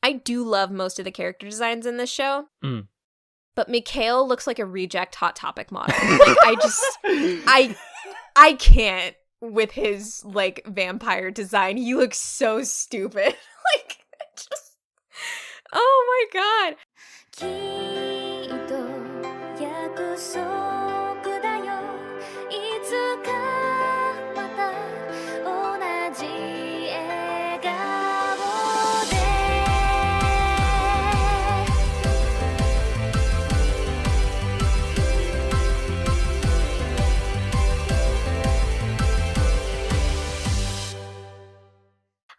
I do love most of the character designs in this show. Mm. But Mikhail looks like a reject Hot Topic model. Like, I can't with his, like, vampire design. He looks so stupid. Like, just... Oh my god.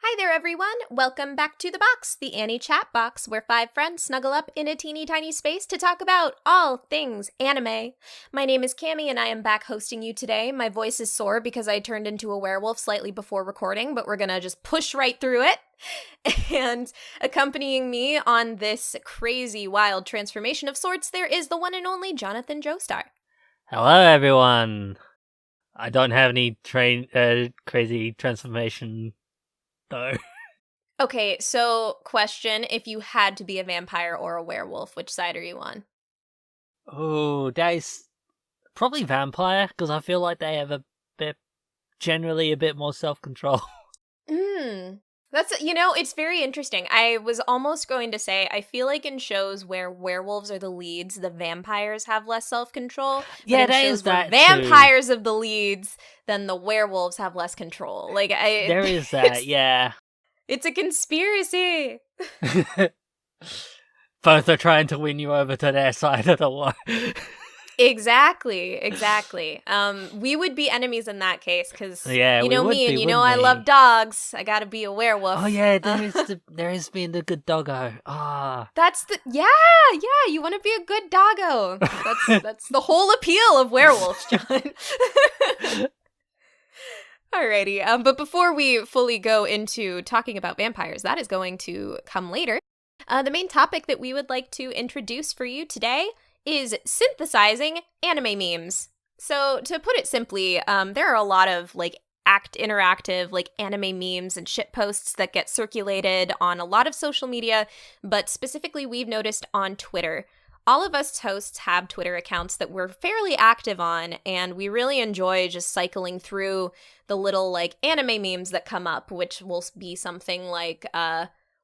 Hi there, everyone. Welcome back to The Box, the Annie chat box, where 5 friends snuggle up in a teeny tiny space to talk about all things anime. My name is Cammie, and I am back hosting you today. My voice is sore because I turned into a werewolf slightly before recording, but we're gonna just push right through it. And accompanying me on this crazy, wild transformation of sorts, there is the one and only Jonathan Joestar. Hello, everyone. I don't have any crazy transformation, though. Okay, so question, if you had to be a vampire or a werewolf, which side are you on? Oh, that is probably vampire, because I feel like they have generally a bit more self-control. That's, it's very interesting. I was almost going to say, I feel like in shows where werewolves are the leads, the vampires have less self-control. Yeah, that is that vampires of the leads, then the werewolves have less control. Like, there is that, yeah. It's a conspiracy. Both are trying to win you over to their side of the war. Exactly. We would be enemies in that case, because you know me, and I love dogs. I gotta be a werewolf. Oh yeah, there is being the good doggo. That's yeah. You want to be a good doggo. That's the whole appeal of werewolves, John. Alrighty, but before we fully go into talking about vampires, that is going to come later. The main topic that we would like to introduce for you today is synthesizing anime memes. So to put it simply, there are a lot of interactive anime memes and shitposts that get circulated on a lot of social media, but specifically we've noticed on Twitter. All of us hosts have Twitter accounts that we're fairly active on, and we really enjoy just cycling through the little anime memes that come up, which will be something like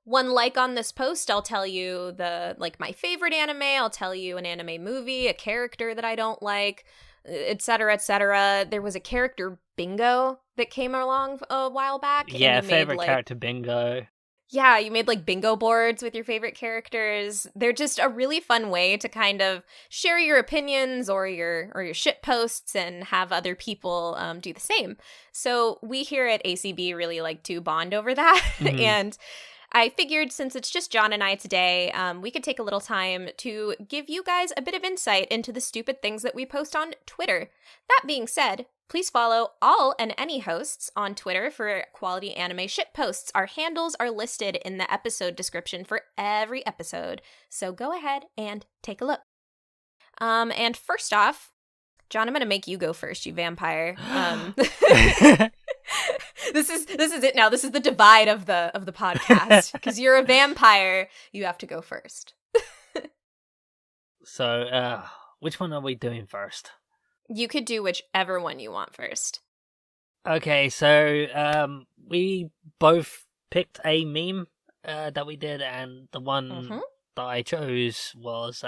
one like on this post, I'll tell you my favorite anime, I'll tell you an anime movie, a character that I don't like, etc., etc. There was a character bingo that came along a while back. Yeah, favorite character bingo. Yeah, you made bingo boards with your favorite characters. They're just a really fun way to kind of share your opinions or your shit posts and have other people do the same. So we here at ACB really like to bond over that. Mm-hmm. And I figured since it's just John and I today, we could take a little time to give you guys a bit of insight into the stupid things that we post on Twitter. That being said, please follow all and any hosts on Twitter for quality anime shit posts. Our handles are listed in the episode description for every episode, so go ahead and take a look. And first off, John, I'm gonna make you go first, you vampire. This is it now. This is the divide of the podcast, because you're a vampire. You have to go first. So, which one are we doing first? You could do whichever one you want first. Okay, so we both picked a meme that we did, and the one that I chose was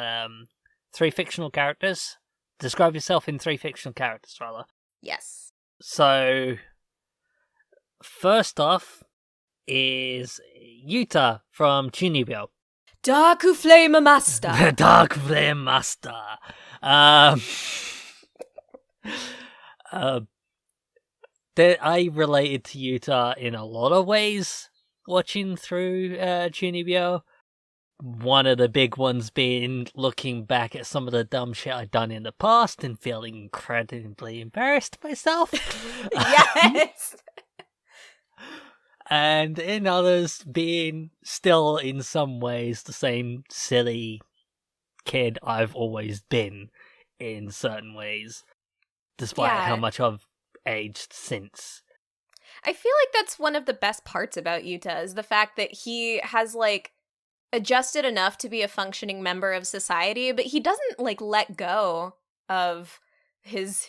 3 fictional characters. Describe yourself in 3 fictional characters, rather. Yes. So, first off is Yuta from Chunibyo. Dark Flame Master. The Dark Flame Master. I related to Yuta in a lot of ways watching through Chunibyo. One of the big ones being looking back at some of the dumb shit I'd done in the past and feeling incredibly embarrassed myself. Yes! And in others being still in some ways the same silly kid I've always been in certain ways, despite how much I've aged since. I feel like that's one of the best parts about Yuta, is the fact that he has adjusted enough to be a functioning member of society, but he doesn't like let go of his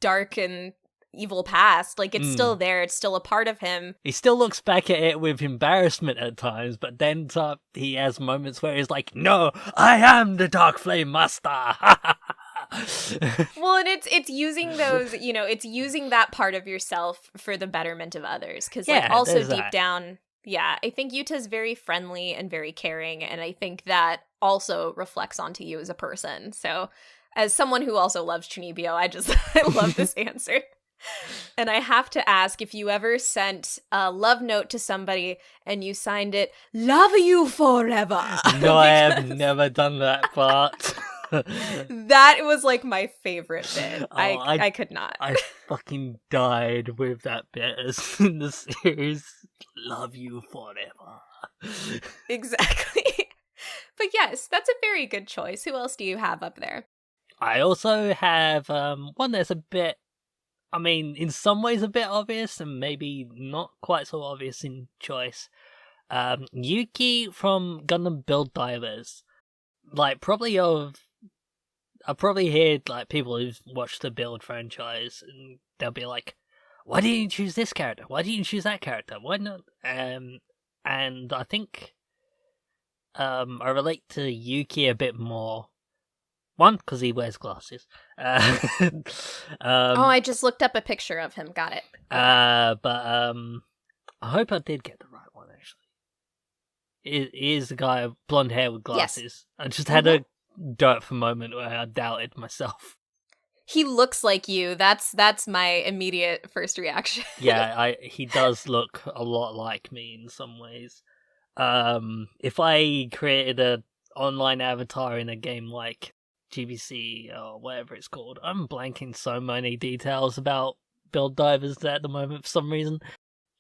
dark and evil past. Like, it's still there, it's still a part of him. He still looks back at it with embarrassment at times, but then he has moments where he's like, no, I am the Dark Flame Master. Well, and it's using those, it's using that part of yourself for the betterment of others, because like also deep down, I think Yuta's very friendly and very caring, and I think that also reflects onto you as a person. So as someone who also loves Chunibyo, I love this answer. And I have to ask, if you ever sent a love note to somebody and you signed it, "Love you forever." No, I have never done that part. That was like my favorite bit. I could not. I fucking died with that bit in the series. Love you forever. Exactly. But yes, that's a very good choice. Who else do you have up there? I also have one that's a bit, I mean, in some ways a bit obvious, and maybe not quite so obvious in choice. Yuki from Gundam Build Divers. Like, I'll probably hear like people who've watched the Build franchise, and they'll be like, "Why didn't you choose this character? Why didn't you choose that character? Why not?" And I think I relate to Yuki a bit more. One, because he wears glasses. I just looked up a picture of him. Got it. But I hope I did get the right one, actually. It is the guy with blonde hair with glasses. Yes. I just had a doubtful moment where I doubted myself. He looks like you. That's my immediate first reaction. Yeah, he does look a lot like me in some ways. If I created an online avatar in a game like GBC or whatever it's called, I'm blanking so many details about Build Divers at the moment for some reason.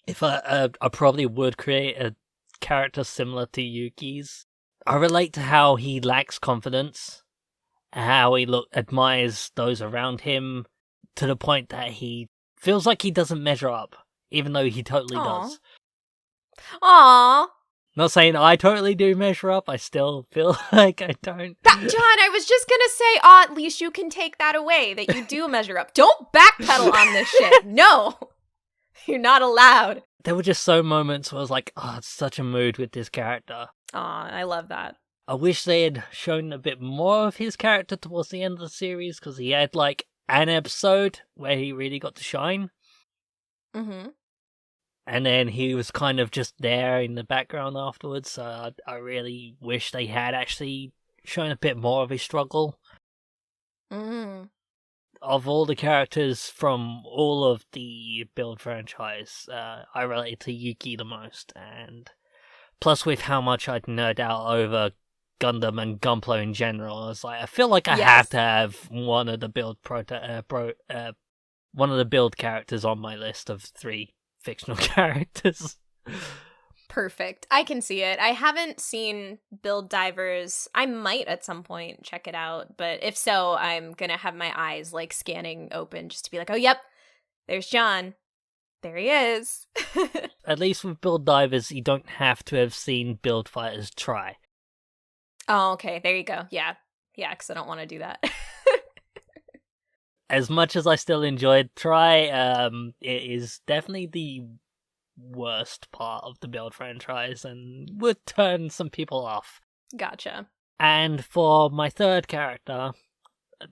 If I probably would create a character similar to Yuki's. I relate to how he lacks confidence, how he admires those around him, to the point that he feels like he doesn't measure up, even though he totally does. Aww. Not saying I totally do measure up, I still feel like I don't. John, I was just gonna say, at least you can take that away, that you do measure up. Don't backpedal on this shit. No! You're not allowed. There were just so moments where I was like, it's such a mood with this character. Aw, I love that. I wish they had shown a bit more of his character towards the end of the series, because he had like an episode where he really got to shine. Mm-hmm. And then he was kind of just there in the background afterwards, so I really wish they had actually shown a bit more of his struggle. Mm. Of all the characters from all of the Build franchise, I relate to Yuki the most, and plus with how much I'd nerd out over Gundam and Gunpla in general, I was like, I feel like I have to have one of the Build one of the Build characters on my list of 3 fictional characters. Perfect. I can see it. I haven't seen Build Divers. I might at some point check it out, but if so, I'm gonna have my eyes like scanning open just to be like, oh, yep, there's John. There he is. At least with Build Divers, you don't have to have seen Build Fighters try. Oh, okay. There you go. Yeah. Yeah, because I don't want to do that. As much as I still enjoyed Try, it is definitely the worst part of the Build franchise and would turn some people off. Gotcha. And for my third character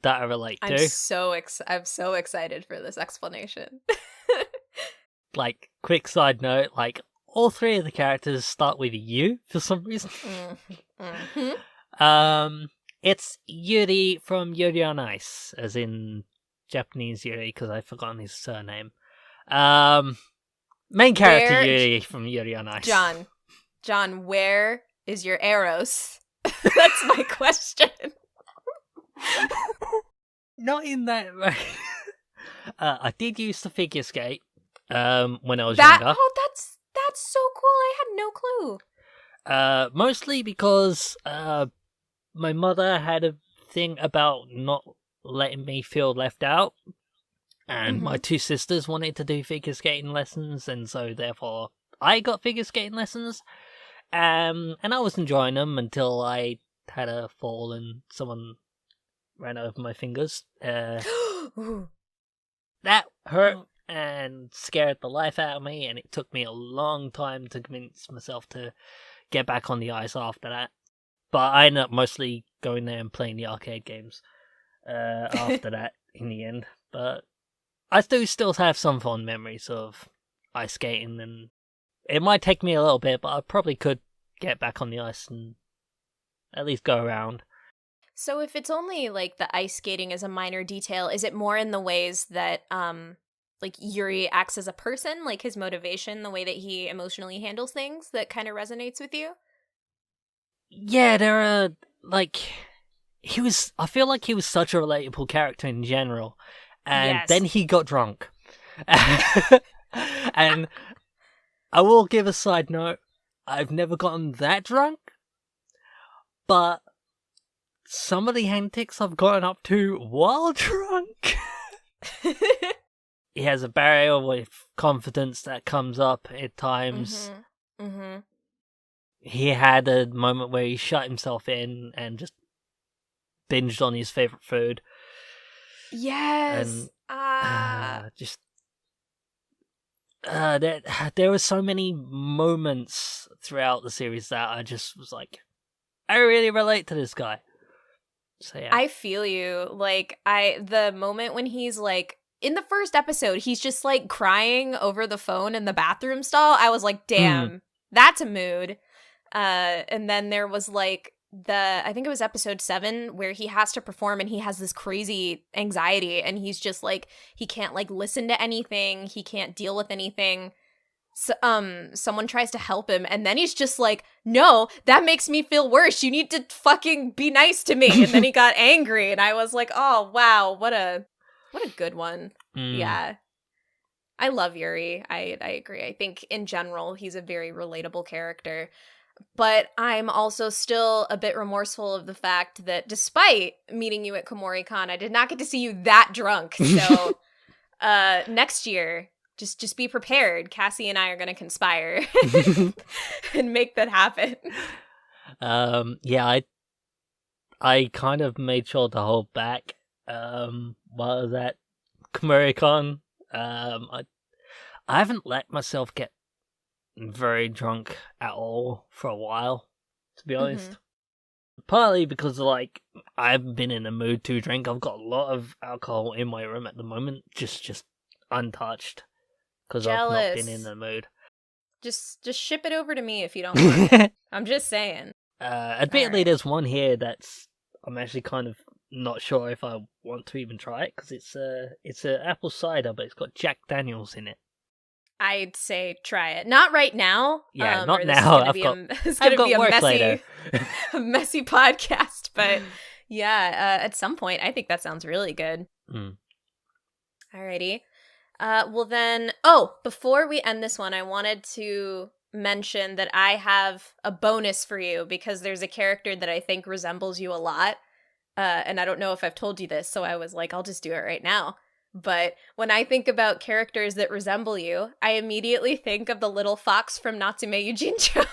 that I relate to... I'm so excited for this explanation. Like, quick side note, like, all 3 of the characters start with U for some reason. Mm-hmm. It's Yuri from Yuri on Ice, as in Japanese Yuri, because I've forgotten his surname. Main character Yuri from Yuri on Ice. John, where is your Eros? That's my question. Not in that way. I did used to figure skate when I was younger. Oh, that's so cool. I had no clue. Mostly because my mother had a thing about not letting me feel left out, and my 2 sisters wanted to do figure skating lessons, and so therefore I got figure skating lessons, And I was enjoying them until I had a fall and someone ran over my fingers. Ooh. That hurt and scared the life out of me, and it took me a long time to convince myself to get back on the ice after that. But I ended up mostly going there and playing the arcade games after that in the end. But I do still have some fond memories of ice skating, and it might take me a little bit, but I probably could get back on the ice and at least go around. So if it's only like the ice skating is a minor detail, is it more in the ways that like Yuri acts as a person, like his motivation, the way that he emotionally handles things that kind of resonates with you? Yeah, there are like I feel like he was such a relatable character in general. And Yes. then he got drunk. And I will give a side note, I've never gotten that drunk, but some of the antics I've gotten up to while drunk. He has a barrier with confidence that comes up at times. Mm-hmm. He had a moment where he shut himself in and just binged on his favorite food. Yes. And there were so many moments throughout the series that I just was like, I really relate to this guy. So yeah. I feel you. Like the moment when he's like in the first episode, he's just like crying over the phone in the bathroom stall. I was like, damn, that's a mood. And then there was like I think it was episode 7 where he has to perform and he has this crazy anxiety and he's just like, he can't like listen to anything. He can't deal with anything. So, someone tries to help him and then he's just like, no, that makes me feel worse. You need to fucking be nice to me. And then he got angry and I was like, oh, wow, what a good one. Yeah. I love Yuri. I agree. I think in general, he's a very relatable character. But I'm also still a bit remorseful of the fact that despite meeting you at Komori-Con, I did not get to see you that drunk. So next year, just be prepared. Cassie and I are going to conspire and make that happen. Yeah, I kind of made sure to hold back while I was at Komori-Con. I haven't let myself get very drunk at all for a while, to be honest. Partly because like I haven't been in the mood to drink. I've got a lot of alcohol in my room at the moment, just untouched, because I've not been in the mood. Just ship it over to me if you don't want it. I'm just saying. Admittedly, there's one here that's I'm actually kind of not sure if I want to even try it because it's a apple cider, but it's got Jack Daniels in it. I'd say try it. Not right now. Yeah, not now. It's going to be a messy podcast. But yeah, at some point, I think that sounds really good. Alrighty. Well then, before we end this one, I wanted to mention that I have a bonus for you because there's a character that I think resembles you a lot. And I don't know if I've told you this, so I was like, I'll just do it right now. But when I think about characters that resemble you, I immediately think of the little fox from Natsume Yujincho.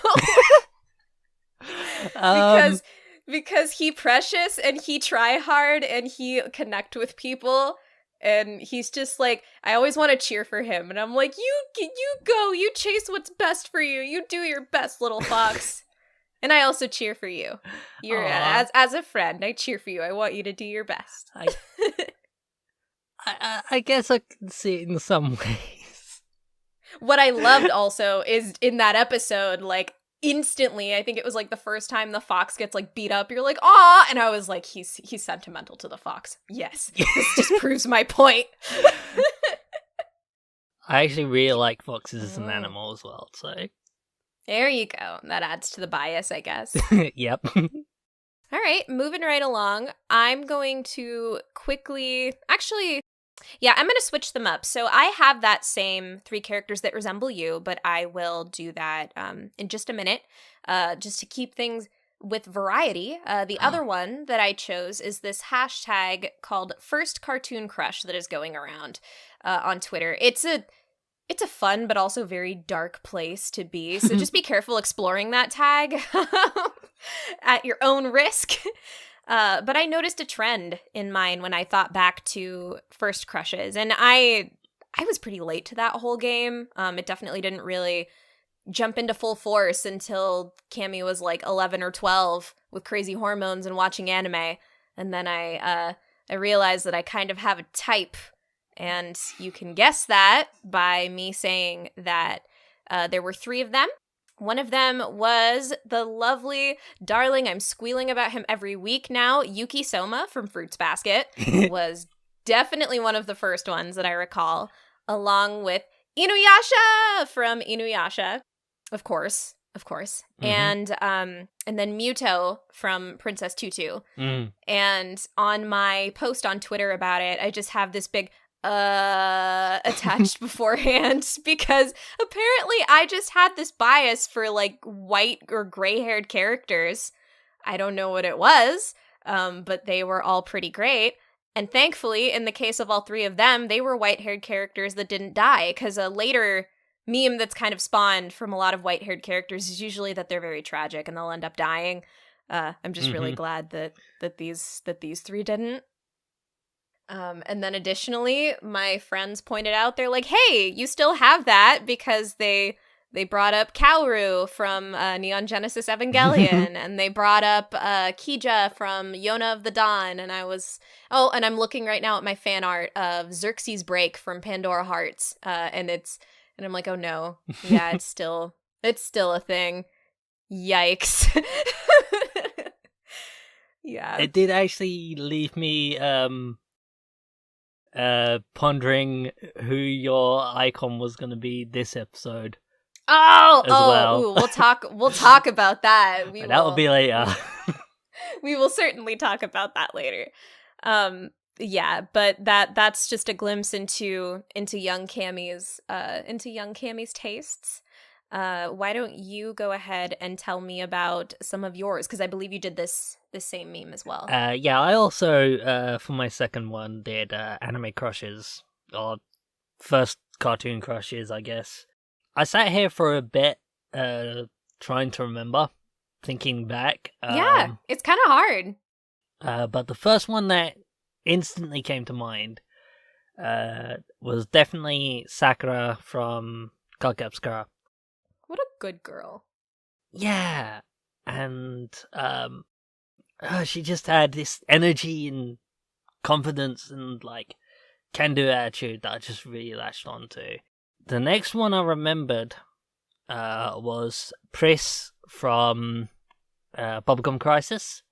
because he precious and he try hard and he connect with people. And he's just like, I always want to cheer for him. And I'm like, you go, you chase what's best for you. You do your best, little fox. And I also cheer for you. You're as a friend, I cheer for you. I want you to do your best. I guess I can see it in some ways. What I loved also is in that episode, like instantly, I think it was like the first time the fox gets like beat up, you're like, aw, and I was like, he's sentimental to the fox. Yes, this just proves my point. I actually really like foxes as an animal as well, so. There you go. That adds to the bias, I guess. Yep. All right, moving right along. I'm going to quickly, I'm going to switch them up. So I have that same 3 characters that resemble you, but I will do that in just a minute, just to keep things with variety. The other one that I chose is this hashtag called First Cartoon Crush that is going around on Twitter. It's it's a fun but also very dark place to be. So just be careful exploring that tag at your own risk. But I noticed a trend in mine when I thought back to first crushes, and I was pretty late to that whole game. It definitely didn't really jump into full force until Cammy was like 11 or 12 with crazy hormones and watching anime. And then I realized that I kind of have a type. And you can guess that by me saying that there were 3 of them. One of them was the lovely, darling, I'm squealing about him every week now, Yuki Soma from Fruits Basket was definitely one of the first ones that I recall, along with Inuyasha from Inuyasha, of course. Mm-hmm. And then Muto from Princess Tutu. Mm. And on my post on Twitter about it, I just have this big attached beforehand, because apparently I just had this bias for like white or gray-haired characters. I don't know what it was, but they were all pretty great. And thankfully, in the case of all 3 of them, they were white-haired characters that didn't die, because a later meme that's kind of spawned from a lot of white-haired characters is usually that they're very tragic and they'll end up dying. I'm just really glad that these 3 didn't. And then additionally, my friends pointed out, they're like, hey, you still have that, because they brought up Kaoru from Neon Genesis Evangelion, and they brought up Kija from Yona of the Dawn, and and I'm looking right now at my fan art of Xerxes Break from Pandora Hearts, and I'm like, oh no, yeah, it's still a thing. Yikes. Yeah. It did actually leave me pondering who your icon was going to be this episode. Well. We'll talk about that. That will be later. We will certainly talk about that later. Yeah, but that's just a glimpse into young Cammy's tastes. Why don't you go ahead and tell me about some of yours, because I believe you did this same meme as well. Yeah, I also for my second one did anime crushes, or first cartoon crushes, I guess. I sat here for a bit trying to remember, thinking back. Yeah, it's kind of hard. But the first one that instantly came to mind was definitely Sakura from Card Obscura. What a good girl. Yeah, and she just had this energy and confidence and like can-do attitude that I just really latched onto. The next one I remembered was Pris from Bubblegum Crisis.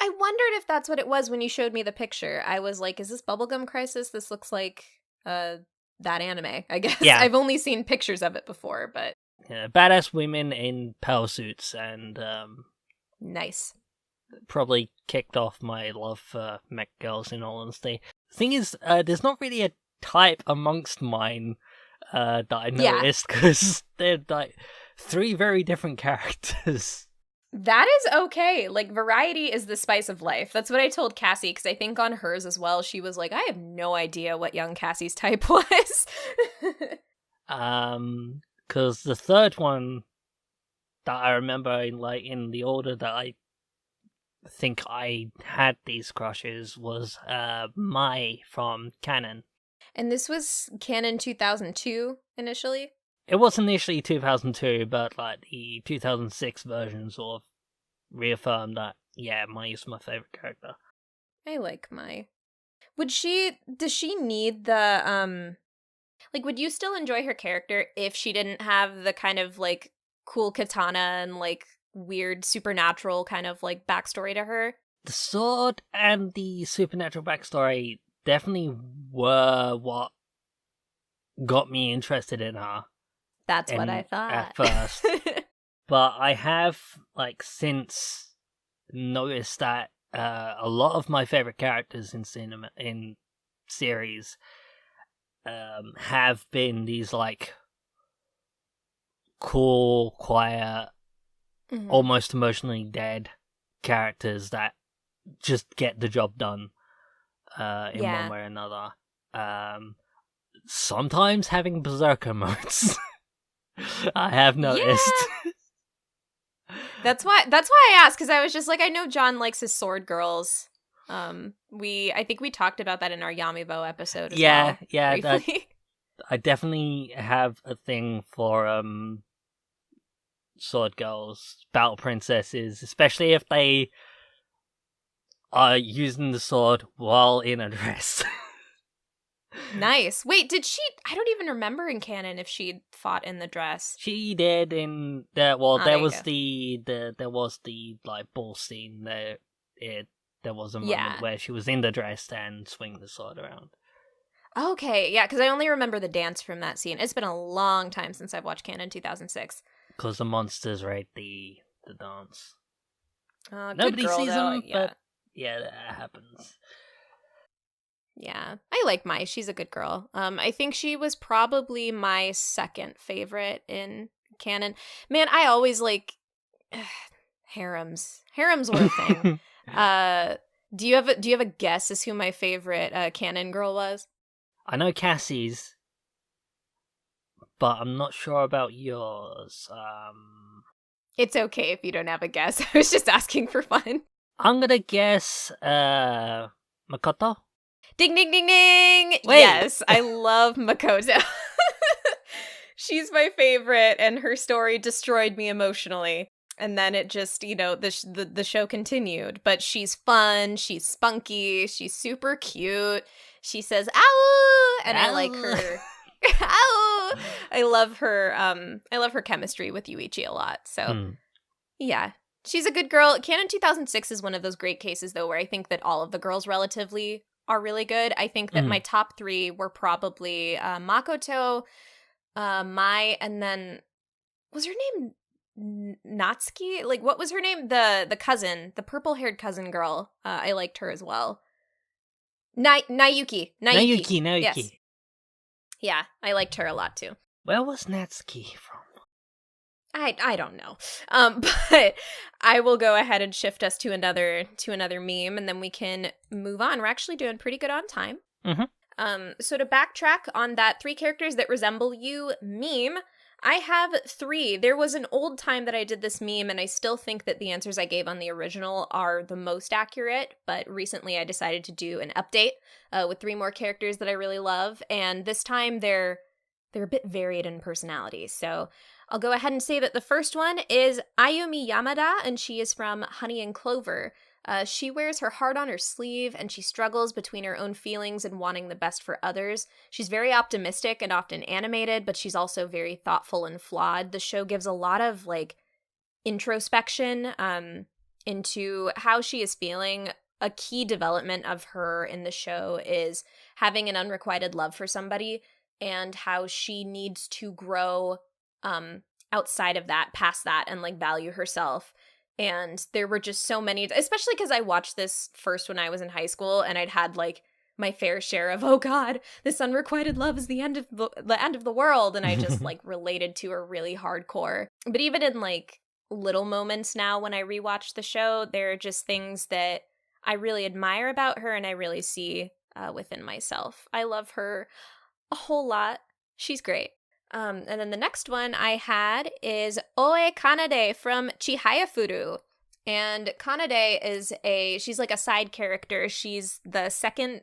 I wondered if that's what it was when you showed me the picture. I was like, is this Bubblegum Crisis? This looks like that anime, I guess. Yeah. I've only seen pictures of it before, but... Yeah, badass women in power suits, and... nice. Probably kicked off my love for mech girls, in all honesty. The thing is, there's not really a type amongst mine that I noticed, because they're like 3 very different characters. That is okay. Like, variety is the spice of life. That's what I told Cassie, because I think on hers as well, she was like, I have no idea what young Cassie's type was. Because the third one that I remember in the order that I think I had these crushes was Mai from Canon. And this was Canon 2002 initially? It was initially 2002, but like the 2006 version sort of reaffirmed that, yeah, Mai is my favorite character. I like Mai. Does she need the, would you still enjoy her character if she didn't have the kind of, like, cool katana and, like, weird supernatural kind of, like, backstory to her? The sword and the supernatural backstory definitely were what got me interested in her. That's what I thought. At first. But I have, like, since noticed that a lot of my favorite characters in series have been these, like, cool, quiet, almost emotionally dead characters that just get the job done in one way or another. sometimes having berserker modes. I have noticed. Yeah. That's why I asked, because I was just like, I know John likes his sword girls. I think we talked about that in our Yamibo episode as well. Yeah, briefly. I definitely have a thing for sword girls, battle princesses, especially if they are using the sword while in a dress. Nice. Wait, did she? I don't even remember in canon if she fought in the dress. She did in there. Well, Oh, there there you was go. there was the like ball scene there. There was a moment Yeah. where she was in the dress and swinging the sword around. Okay, yeah, because I only remember the dance from that scene. It's been a long time since I've watched canon 2006. Because the monsters rate the dance. Good Nobody girl, sees though. them, Yeah. but yeah, that happens. Yeah, I like Mai. She's a good girl. I think she was probably my second favorite in canon. Man, I always like harems. Harems were a thing. Do you have a guess as who my favorite canon girl was? I know Cassie's, but I'm not sure about yours. It's okay if you don't have a guess. I was just asking for fun. I'm gonna guess Makoto. Ding, ding, ding, ding! Wait. Yes, I love Makoto. She's my favorite, and her story destroyed me emotionally. And then it just, the show continued. But she's fun, she's spunky, she's super cute. She says, ow! And I like her. Ow! I love her chemistry with Yuichi a lot. So, yeah. She's a good girl. Canon 2006 is one of those great cases, though, where I think that all of the girls relatively are really good. I think that my top three were probably Makoto, Mai, and then was her name Natsuki? Like, what was her name? The cousin, the purple-haired cousin girl. I liked her as well. Nayuki. Yes. Yeah, I liked her a lot too. Where was Natsuki from? I don't know. But I will go ahead and shift us to another meme, and then we can move on. We're actually doing pretty good on time. So to backtrack on that 3 characters that resemble you meme, I have 3. There was an old time that I did this meme, and I still think that the answers I gave on the original are the most accurate, but recently I decided to do an update with 3 more characters that I really love, and this time they're a bit varied in personality. So I'll go ahead and say that the first one is Ayumi Yamada, and she is from Honey and Clover. She wears her heart on her sleeve, and she struggles between her own feelings and wanting the best for others. She's very optimistic and often animated, but she's also very thoughtful and flawed. The show gives a lot of, introspection into how she is feeling. A key development of her in the show is having an unrequited love for somebody, and how she needs to grow outside of that, past that, and value herself. And there were just so many, especially because I watched this first when I was in high school, and I'd had my fair share of, oh god, this unrequited love is the end of the world, and I just related to her really hardcore. But even in little moments now when I rewatch the show, there are just things that I really admire about her and I really see within myself. I love her a whole lot. She's great. And then the next one I had is Oe Kanade from Chihayafuru. And Kanade is she's a side character. She's the second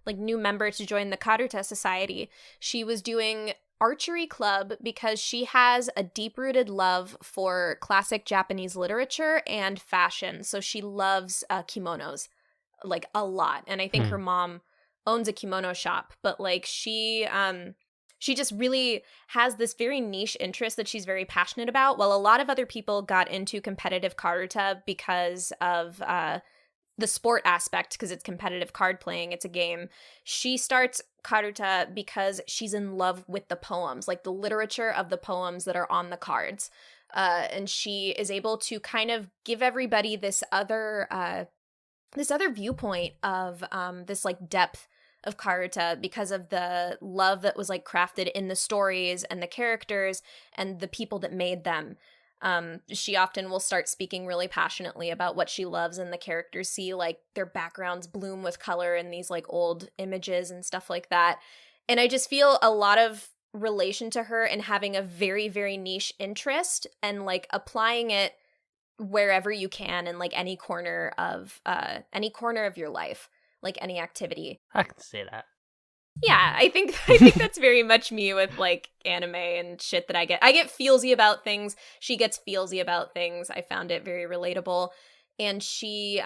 new member to join the Karuta Society. She was doing archery club because she has a deep-rooted love for classic Japanese literature and fashion. So she loves kimonos a lot. And I think her mom owns a kimono shop, but she just really has this very niche interest that she's very passionate about. While a lot of other people got into competitive karuta because of the sport aspect, because it's competitive card playing, it's a game, she starts karuta because she's in love with the poems, the literature of the poems that are on the cards. And she is able to kind of give everybody this other viewpoint of this depth of karuta because of the love that was crafted in the stories and the characters and the people that made them. She often will start speaking really passionately about what she loves, and the characters see their backgrounds bloom with color in these old images and stuff like that. And I just feel a lot of relation to her and having a very, very niche interest and like applying it wherever you can in like any corner of your life, like any activity. I can see that. Yeah, I think that's very much me with like anime and shit that I get. I get feelsy about things. She gets feelsy about things. I found it very relatable. And she's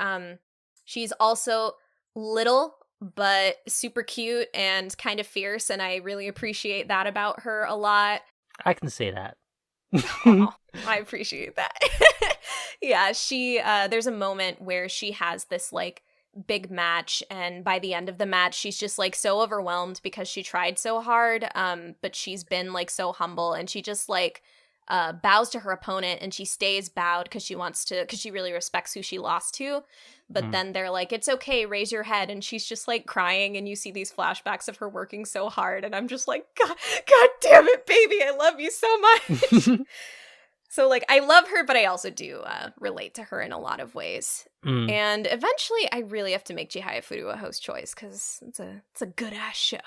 also little but super cute and kind of fierce, and I really appreciate that about her a lot. I can see that. Aw, I appreciate that. Yeah, there's a moment where she has this like big match, and by the end of the match she's just like so overwhelmed because she tried so hard, but she's been like so humble, and she just like bows to her opponent, and she stays bowed because she really respects who she lost to. But then they're like, it's okay, raise your head, and she's just like crying, and you see these flashbacks of her working so hard, and I'm just like, God damn it, baby, I love you so much. So, like, I love her, but I also do relate to her in a lot of ways. And eventually, I really have to make Chihaya Furu a host choice, because it's a good-ass show.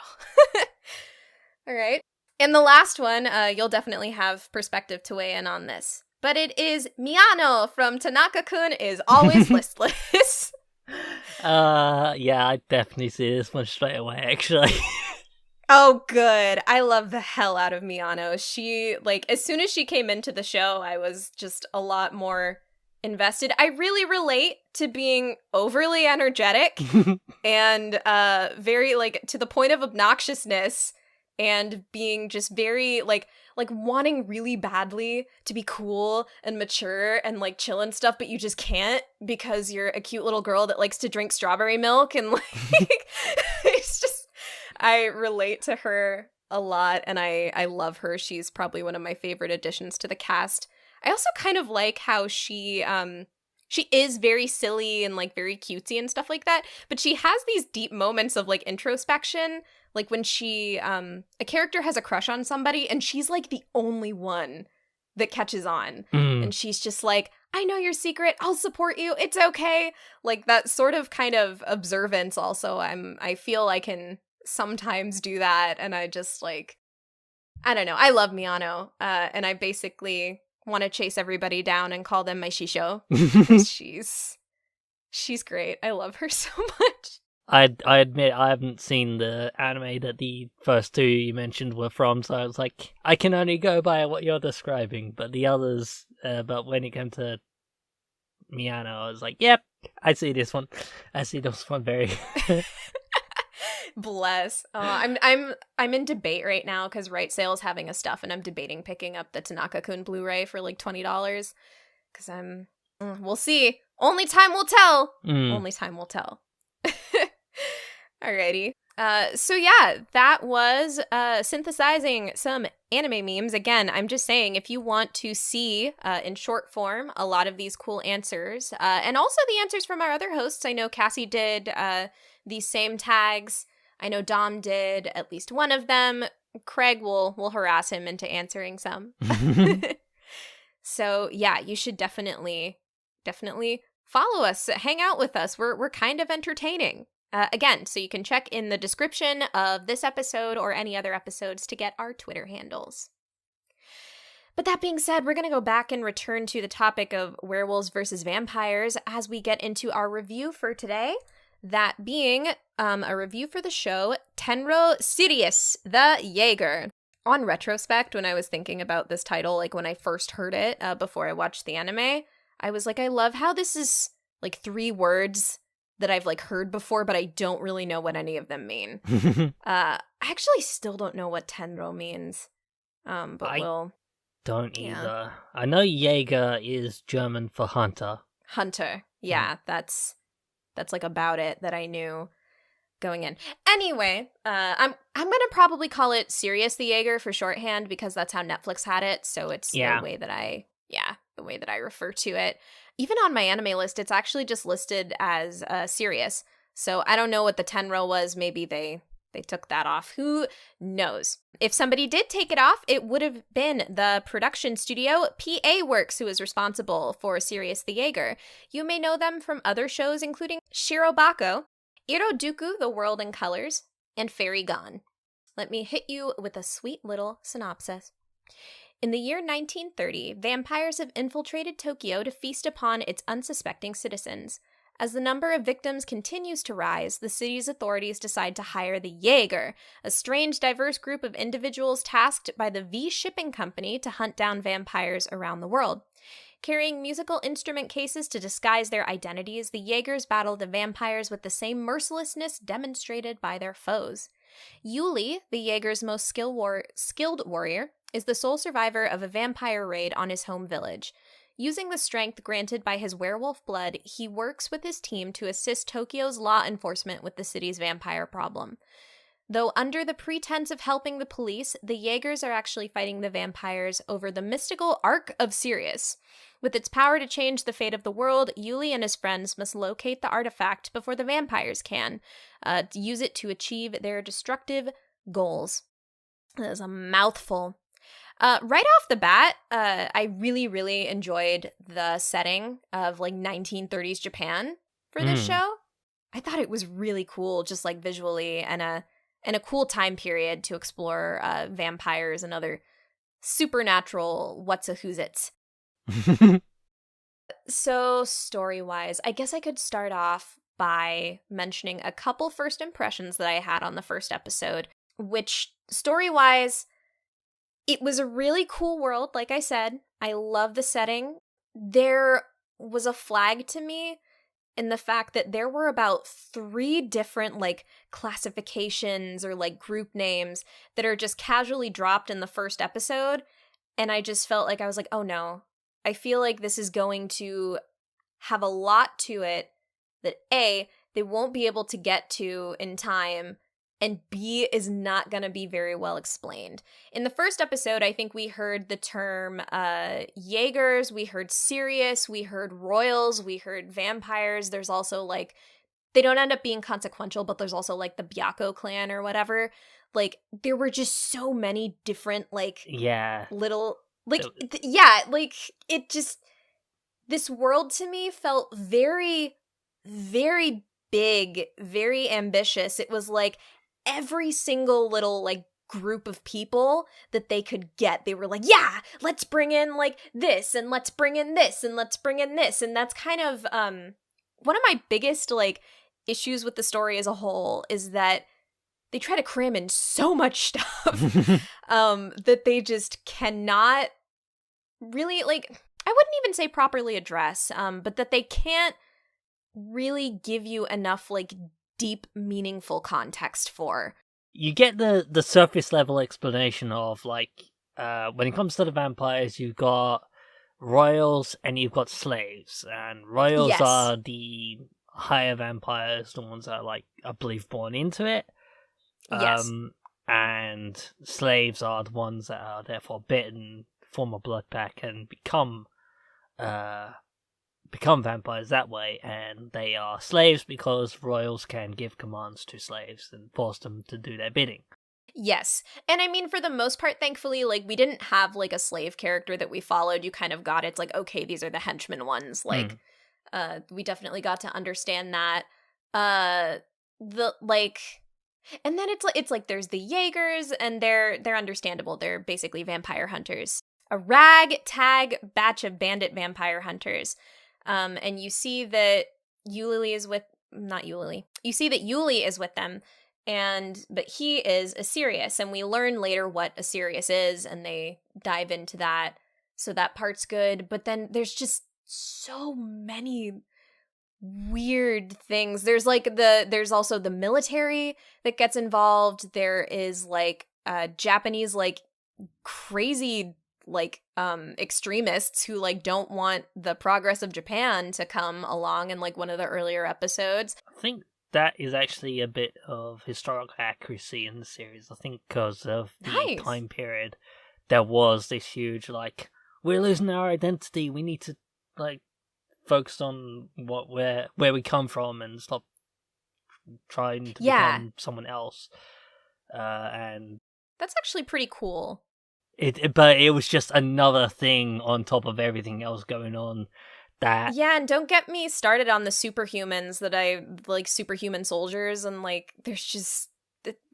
All right. And the last one, you'll definitely have perspective to weigh in on this. But it is Miyano from Tanaka-kun is Always Listless. Yeah, I definitely see this one straight away, actually. Oh, good. I love the hell out of Miyano. She, like, as soon as she came into the show, I was just a lot more invested. I really relate to being overly energetic and very, like, to the point of obnoxiousness, and being just very, like wanting really badly to be cool and mature and, like, chill and stuff, but you just can't because you're a cute little girl that likes to drink strawberry milk, and, like, it's just... I relate to her a lot, and I love her. She's probably one of my favorite additions to the cast. I also kind of like how she is very silly and, like, very cutesy and stuff like that, but she has these deep moments of, like, introspection, like when she, a character has a crush on somebody, and she's, like, the only one that catches on, and she's just like, I know your secret, I'll support you, it's okay. Like, that sort of kind of observance also, I feel I can sometimes do that, and I just, like, I don't know, I love Miyano, and I basically want to chase everybody down and call them my shisho, because she's great. I love her so much. I admit I haven't seen the anime that the first two you mentioned were from, so I was like, I can only go by what you're describing, but the others, but when it came to Miyano, I was like, yep, I see this one. I see this one very... Bless. I'm in debate right now because Right Sale is having a stuff, and I'm debating picking up the Tanaka-kun Blu-ray for like $20 because we'll see. Only time will tell. Only time will tell. Alrighty. So yeah, that was synthesizing some anime memes. Again, I'm just saying, if you want to see in short form a lot of these cool answers, and also the answers from our other hosts. I know Cassie did these same tags. I know Dom did at least one of them. Craig will harass him into answering some. So yeah, you should definitely follow us, hang out with us. We're kind of entertaining. Again, so you can check in the description of this episode or any other episodes to get our Twitter handles. But that being said, we're going to go back and return to the topic of werewolves versus vampires as we get into our review for today. That being a review for the show Tenro Sirius the Jaeger. On retrospect, when I was thinking about this title, like when I first heard it before I watched the anime, I was like, I love how this is like 3 words that I've like heard before, but I don't really know what any of them mean. I actually still don't know what Tenro means, but we'll... don't either. I know Jaeger is German for hunter. Hunter, yeah, that's like about it that I knew going in. Anyway, I'm gonna probably call it Sirius the Jaeger for shorthand because that's how Netflix had it. So it's the way that I refer to it. Even on my anime list, it's actually just listed as Sirius. So I don't know what the Tenro was. Maybe they took that off. Who knows? If somebody did take it off, it would have been the production studio PA Works who is responsible for Sirius the Jaeger. You may know them from other shows including Shirobako, Iroduku, The World in Colors, and Fairy Gone. Let me hit you with a sweet little synopsis. In the year 1930, vampires have infiltrated Tokyo to feast upon its unsuspecting citizens. As the number of victims continues to rise, the city's authorities decide to hire the Jaeger, a strange, diverse group of individuals tasked by the V Shipping Company to hunt down vampires around the world. Carrying musical instrument cases to disguise their identities, the Jaegers battle the vampires with the same mercilessness demonstrated by their foes. Yuli, the Jaeger's most skilled warrior, is the sole survivor of a vampire raid on his home village. Using the strength granted by his werewolf blood, he works with his team to assist Tokyo's law enforcement with the city's vampire problem. Though under the pretense of helping the police, the Jaegers are actually fighting the vampires over the mystical Ark of Sirius. With its power to change the fate of the world, Yuli and his friends must locate the artifact before the vampires can, use it to achieve their destructive goals. That is a mouthful. Right off the bat, I really, really enjoyed the setting of 1930s Japan for this show. I thought it was really cool, just visually, and a cool time period to explore vampires and other supernatural what's-a-who's-its. So story-wise, I guess I could start off by mentioning a couple first impressions that I had on the first episode, which story-wise, it was a really cool world, like I said. I love the setting. There was a flag to me in the fact that there were about 3 different classifications or group names that are just casually dropped in the first episode, and I just felt I was oh no, I feel like this is going to have a lot to it that A, they won't be able to get to in time, and B, is not going to be very well explained. In the first episode, I think we heard the term Jaegers, we heard Sirius, we heard royals, we heard vampires. There's also they don't end up being consequential, but there's also the Byakko clan or whatever. There were just so many different little it just, this world to me felt very, very big, very ambitious. It was every single little group of people that they could get, they were yeah, let's bring in this, and let's bring in this, and let's bring in this. And that's kind of one of my biggest issues with the story as a whole, is that they try to cram in so much stuff that they just cannot really, I wouldn't even say properly address, but that they can't really give you enough, deep, meaningful context for. You get the surface level explanation of, when it comes to the vampires, you've got royals and you've got slaves. And royals are the higher vampires, the ones that are, I believe, born into it. Yes. And slaves are the ones that are therefore bitten, form a blood pack, and become vampires that way. And they are slaves because royals can give commands to slaves and force them to do their bidding. Yes. And I mean, for the most part, thankfully, we didn't have a slave character that we followed. You kind of got it's okay, these are the henchmen ones. We definitely got to understand that. And then it's there's the Jaegers, and they're understandable. They're basically vampire hunters. A ragtag batch of bandit vampire hunters. And you see that Yuli is with, not Yuli. You see that Yuli is with them, but he is a Sirius, and we learn later what a Sirius is, and they dive into that. So that part's good. But then there's just so many weird things. There's there's also the military that gets involved. There is Japanese crazy extremists who don't want the progress of Japan to come along in one of the earlier episodes. I think that is actually a bit of historical accuracy in the series. I think because of the time period, there was this huge we're losing our identity. We need to focus on where we come from and stop trying to become someone else. And that's actually pretty cool. But it was just another thing on top of everything else going on. And don't get me started on the superhumans that superhuman soldiers, and there's just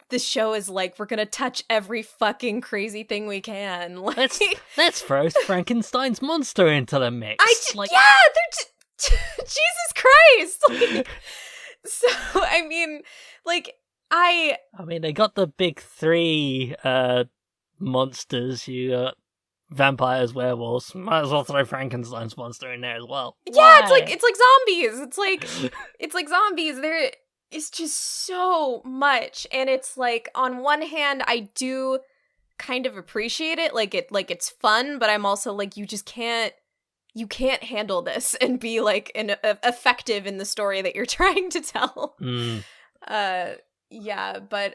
this show is like, we're gonna touch every fucking crazy thing we can. Like, let's throw Frankenstein's monster into the mix. Jesus Christ! Like, so, I mean, like, I mean, they got the big three monsters. You got vampires, werewolves. Might as well throw Frankenstein's monster in there as well. Yeah, it's like zombies. It's like zombies. It's just so much, and it's like, on one hand, I do kind of appreciate it. Like it's fun, but I'm also like, you can't handle this and be like effective in the story that you're trying to tell. Yeah, but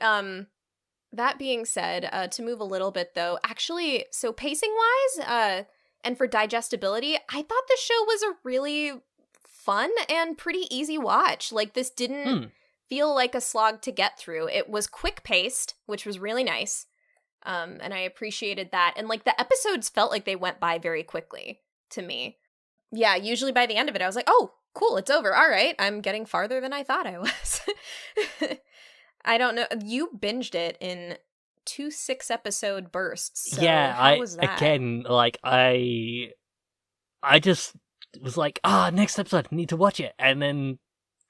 that being said, to move a little bit though, actually, so pacing wise, and for digestibility, I thought the show was a really fun and pretty easy watch. Like, this didn't feel like a slog to get through. It was quick paced, which was really nice. And I appreciated that. And like, the episodes felt like they went by very quickly to me. Yeah, usually by the end of it, I was like, oh, cool, it's over. All right, I'm getting farther than I thought I was. I don't know. You binged it in 2 6-episode bursts. So yeah, how was that? Again, like, I just was like, next episode, I need to watch it. And then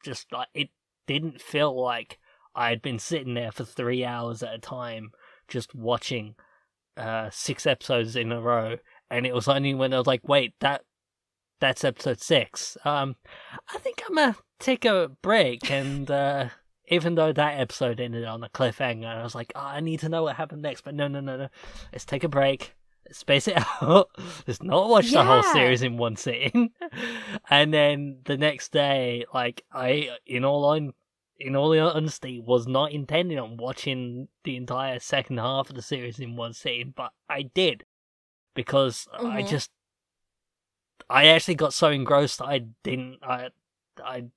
just, like, it didn't feel like I had been sitting there for 3 hours at a time just watching 6 episodes in a row. And it was only when I was like, wait, that's episode 6. I think I'm gonna take a break. And even though that episode ended on a cliffhanger, I was like, I need to know what happened next. But no. Let's take a break. Let's space it out. Let's not watch the whole series in one sitting. And then the next day, like, I, in all honesty, was not intending on watching the entire second half of the series in one sitting, but I did. Because I actually got so engrossed I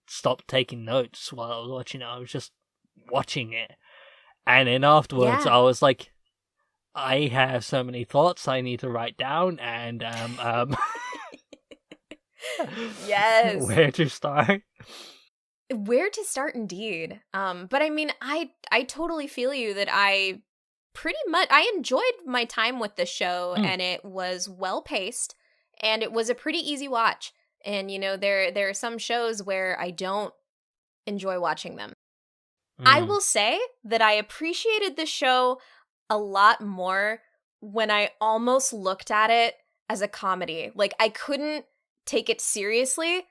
stopped taking notes while I was watching it. I was just watching it. And then afterwards, I was like, I have so many thoughts I need to write down, and yes. Where to start? Where to start, indeed. But I mean, I totally feel you that I enjoyed my time with the show, and it was well paced, and it was a pretty easy watch. And, you know, there are some shows where I don't enjoy watching them. I will say that I appreciated the show a lot more when I almost looked at it as a comedy. Like, I couldn't take it seriously,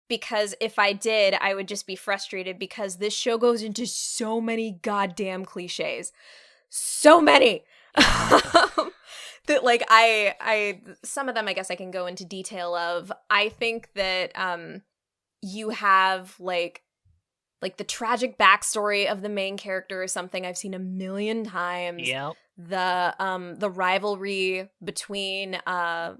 because if I did, I would just be frustrated, because this show goes into so many goddamn cliches. So many! That, like, I some of them I guess I can go into detail of. I think that you have like the tragic backstory of the main character is something I've seen a million times. Yep. The rivalry between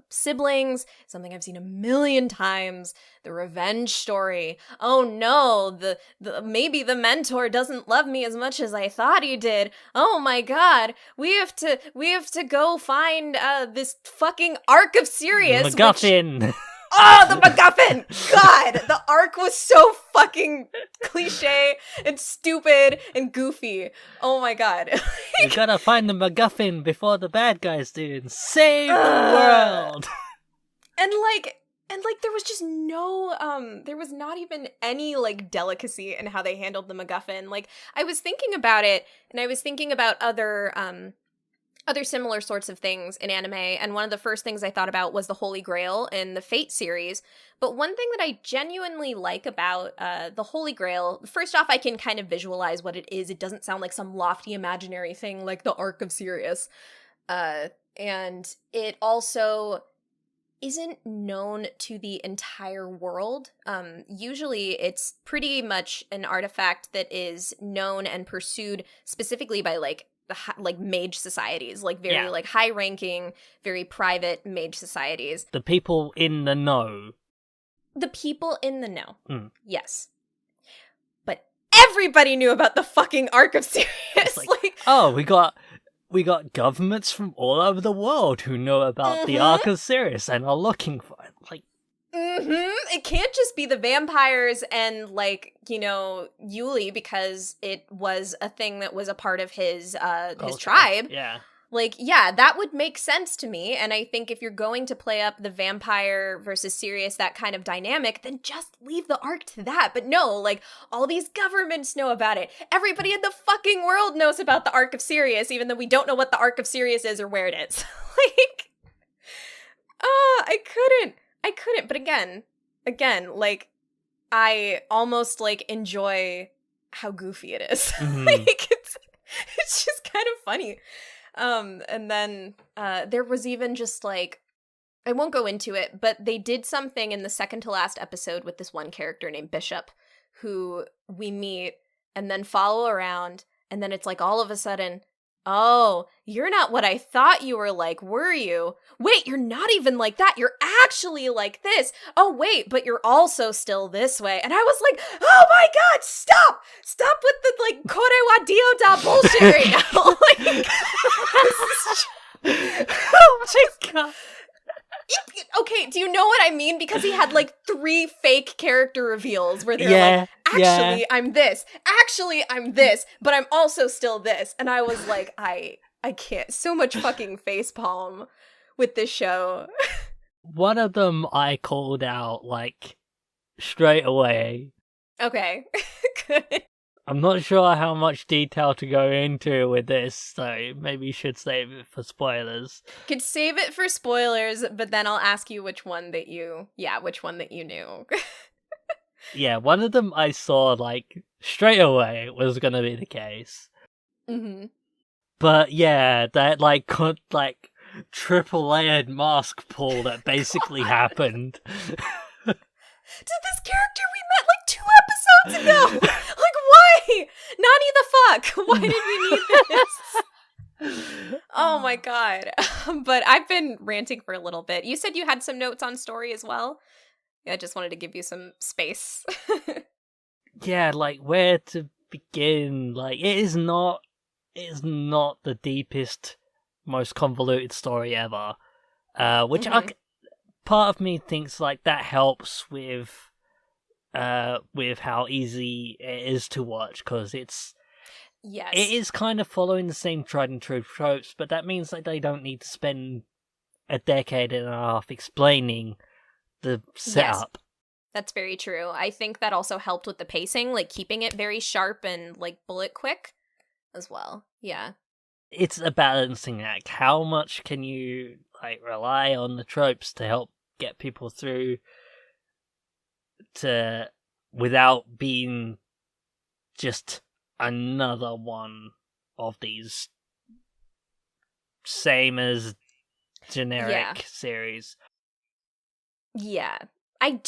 siblings, something I've seen a million times. The revenge story. Oh no, the maybe the mentor doesn't love me as much as I thought he did. Oh my god, we have to go find this fucking Ark of Sirius. MacGuffin. Oh, the MacGuffin! God, the arc was so fucking cliche and stupid and goofy. Oh my god. We gotta find the MacGuffin before the bad guys do and save the world. And there was just no, there was not even any, like, delicacy in how they handled the MacGuffin. Like, I was thinking about it, and I was thinking about other similar sorts of things in anime, and one of the first things I thought about was the Holy Grail in the Fate series. But one thing that I genuinely like about the Holy Grail, first off, I can kind of visualize what it is. It doesn't sound like some lofty imaginary thing like the Ark of Sirius. And it also isn't known to the entire world. Usually it's pretty much an artifact that is known and pursued specifically by, like mage societies, like very like high ranking, very private mage societies. The people in the know. The people in the know. Yes. But everybody knew about the fucking Ark of Sirius. Like, oh, we got governments from all over the world who know about the Ark of Sirius and are looking for it. Like, It can't just be the vampires and, like, Yuli, because it was a thing that was a part of his tribe. Yeah. Like, yeah, that would make sense to me. And I think if you're going to play up the vampire versus Sirius, that kind of dynamic, then just leave the arc to that. But no, like, all these governments know about it. Everybody in the fucking world knows about the arc of Sirius, even though we don't know what the arc of Sirius is or where it is. Like, I couldn't. But again, like, I almost, like, enjoy how goofy it is. Mm-hmm. Like, it's just kind of funny. And then there was even just, like, I won't go into it, but they did something in the second to last episode with this one character named Bishop, who we meet and then follow around, and then it's like all of a sudden, oh, you're not what I thought you were like, were you? Wait, you're not even like that. You're actually like this. Oh, wait, but you're also still this way. And I was like, oh my god, stop! Stop with the, like, kore wa dio da bullshit right now. Like, oh my god. Okay, do you know what I mean? Because he had, like, 3 fake character reveals where they're like, actually, I'm this. Actually, I'm this. But I'm also still this. And I was like, I can't. So much fucking facepalm with this show. One of them I called out, like, straight away. Okay. Good. I'm not sure how much detail to go into with this, so maybe you should save it for spoilers. Could save it for spoilers, but then I'll ask you which one that you knew. Yeah, one of them I saw, like, straight away was gonna be the case. Mm-hmm. But yeah, that, like, triple-layered mask pull that basically happened. To this character we met, like, 2 episodes ago! Like, why? Nani the fuck? Why did we need this? Oh my god. But I've been ranting for a little bit. You said you had some notes on story as well? Yeah, I just wanted to give you some space. Yeah, like, where to begin? Like, it is not the deepest, most convoluted story ever. Which part of me thinks, like, that helps with how easy it is to watch, because it is kind of following the same tried and true tropes, but that means that they don't need to spend a decade and a half explaining the setup. Yes. That's very true. I think that also helped with the pacing, like keeping it very sharp and, like, bullet quick as well. Yeah. It's a balancing act. How much can you, like, rely on the tropes to help get people through without being just another one of these same as generic series? Yeah. I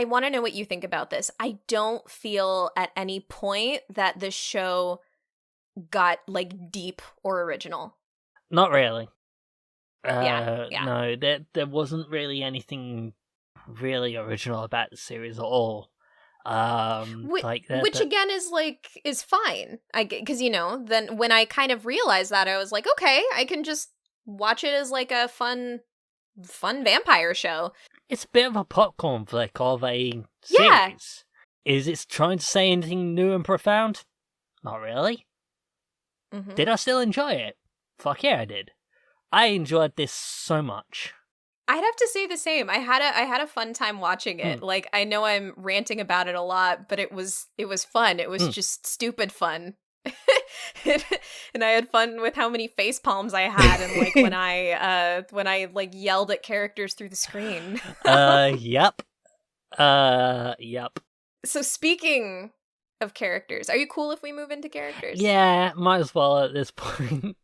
want to know what you think about this. I don't feel at any point that the show got, like, deep or original. Not really. Yeah. No, there wasn't really anything really original about the series at all. Which again is fine. Because, then when I kind of realized that, I was like, okay, I can just watch it as, like, a fun vampire show. It's a bit of a popcorn flick of a series. Yeah. Is it trying to say anything new and profound? Not really. Mm-hmm. Did I still enjoy it? Fuck yeah, I did. I enjoyed this so much. I'd have to say the same. I had a fun time watching it. Like, I know I'm ranting about it a lot, but it was fun. It was just stupid fun. And I had fun with how many face palms I had, and, like, when I like yelled at characters through the screen. Yep. So speaking of characters, are you cool if we move into characters? Yeah, might as well at this point.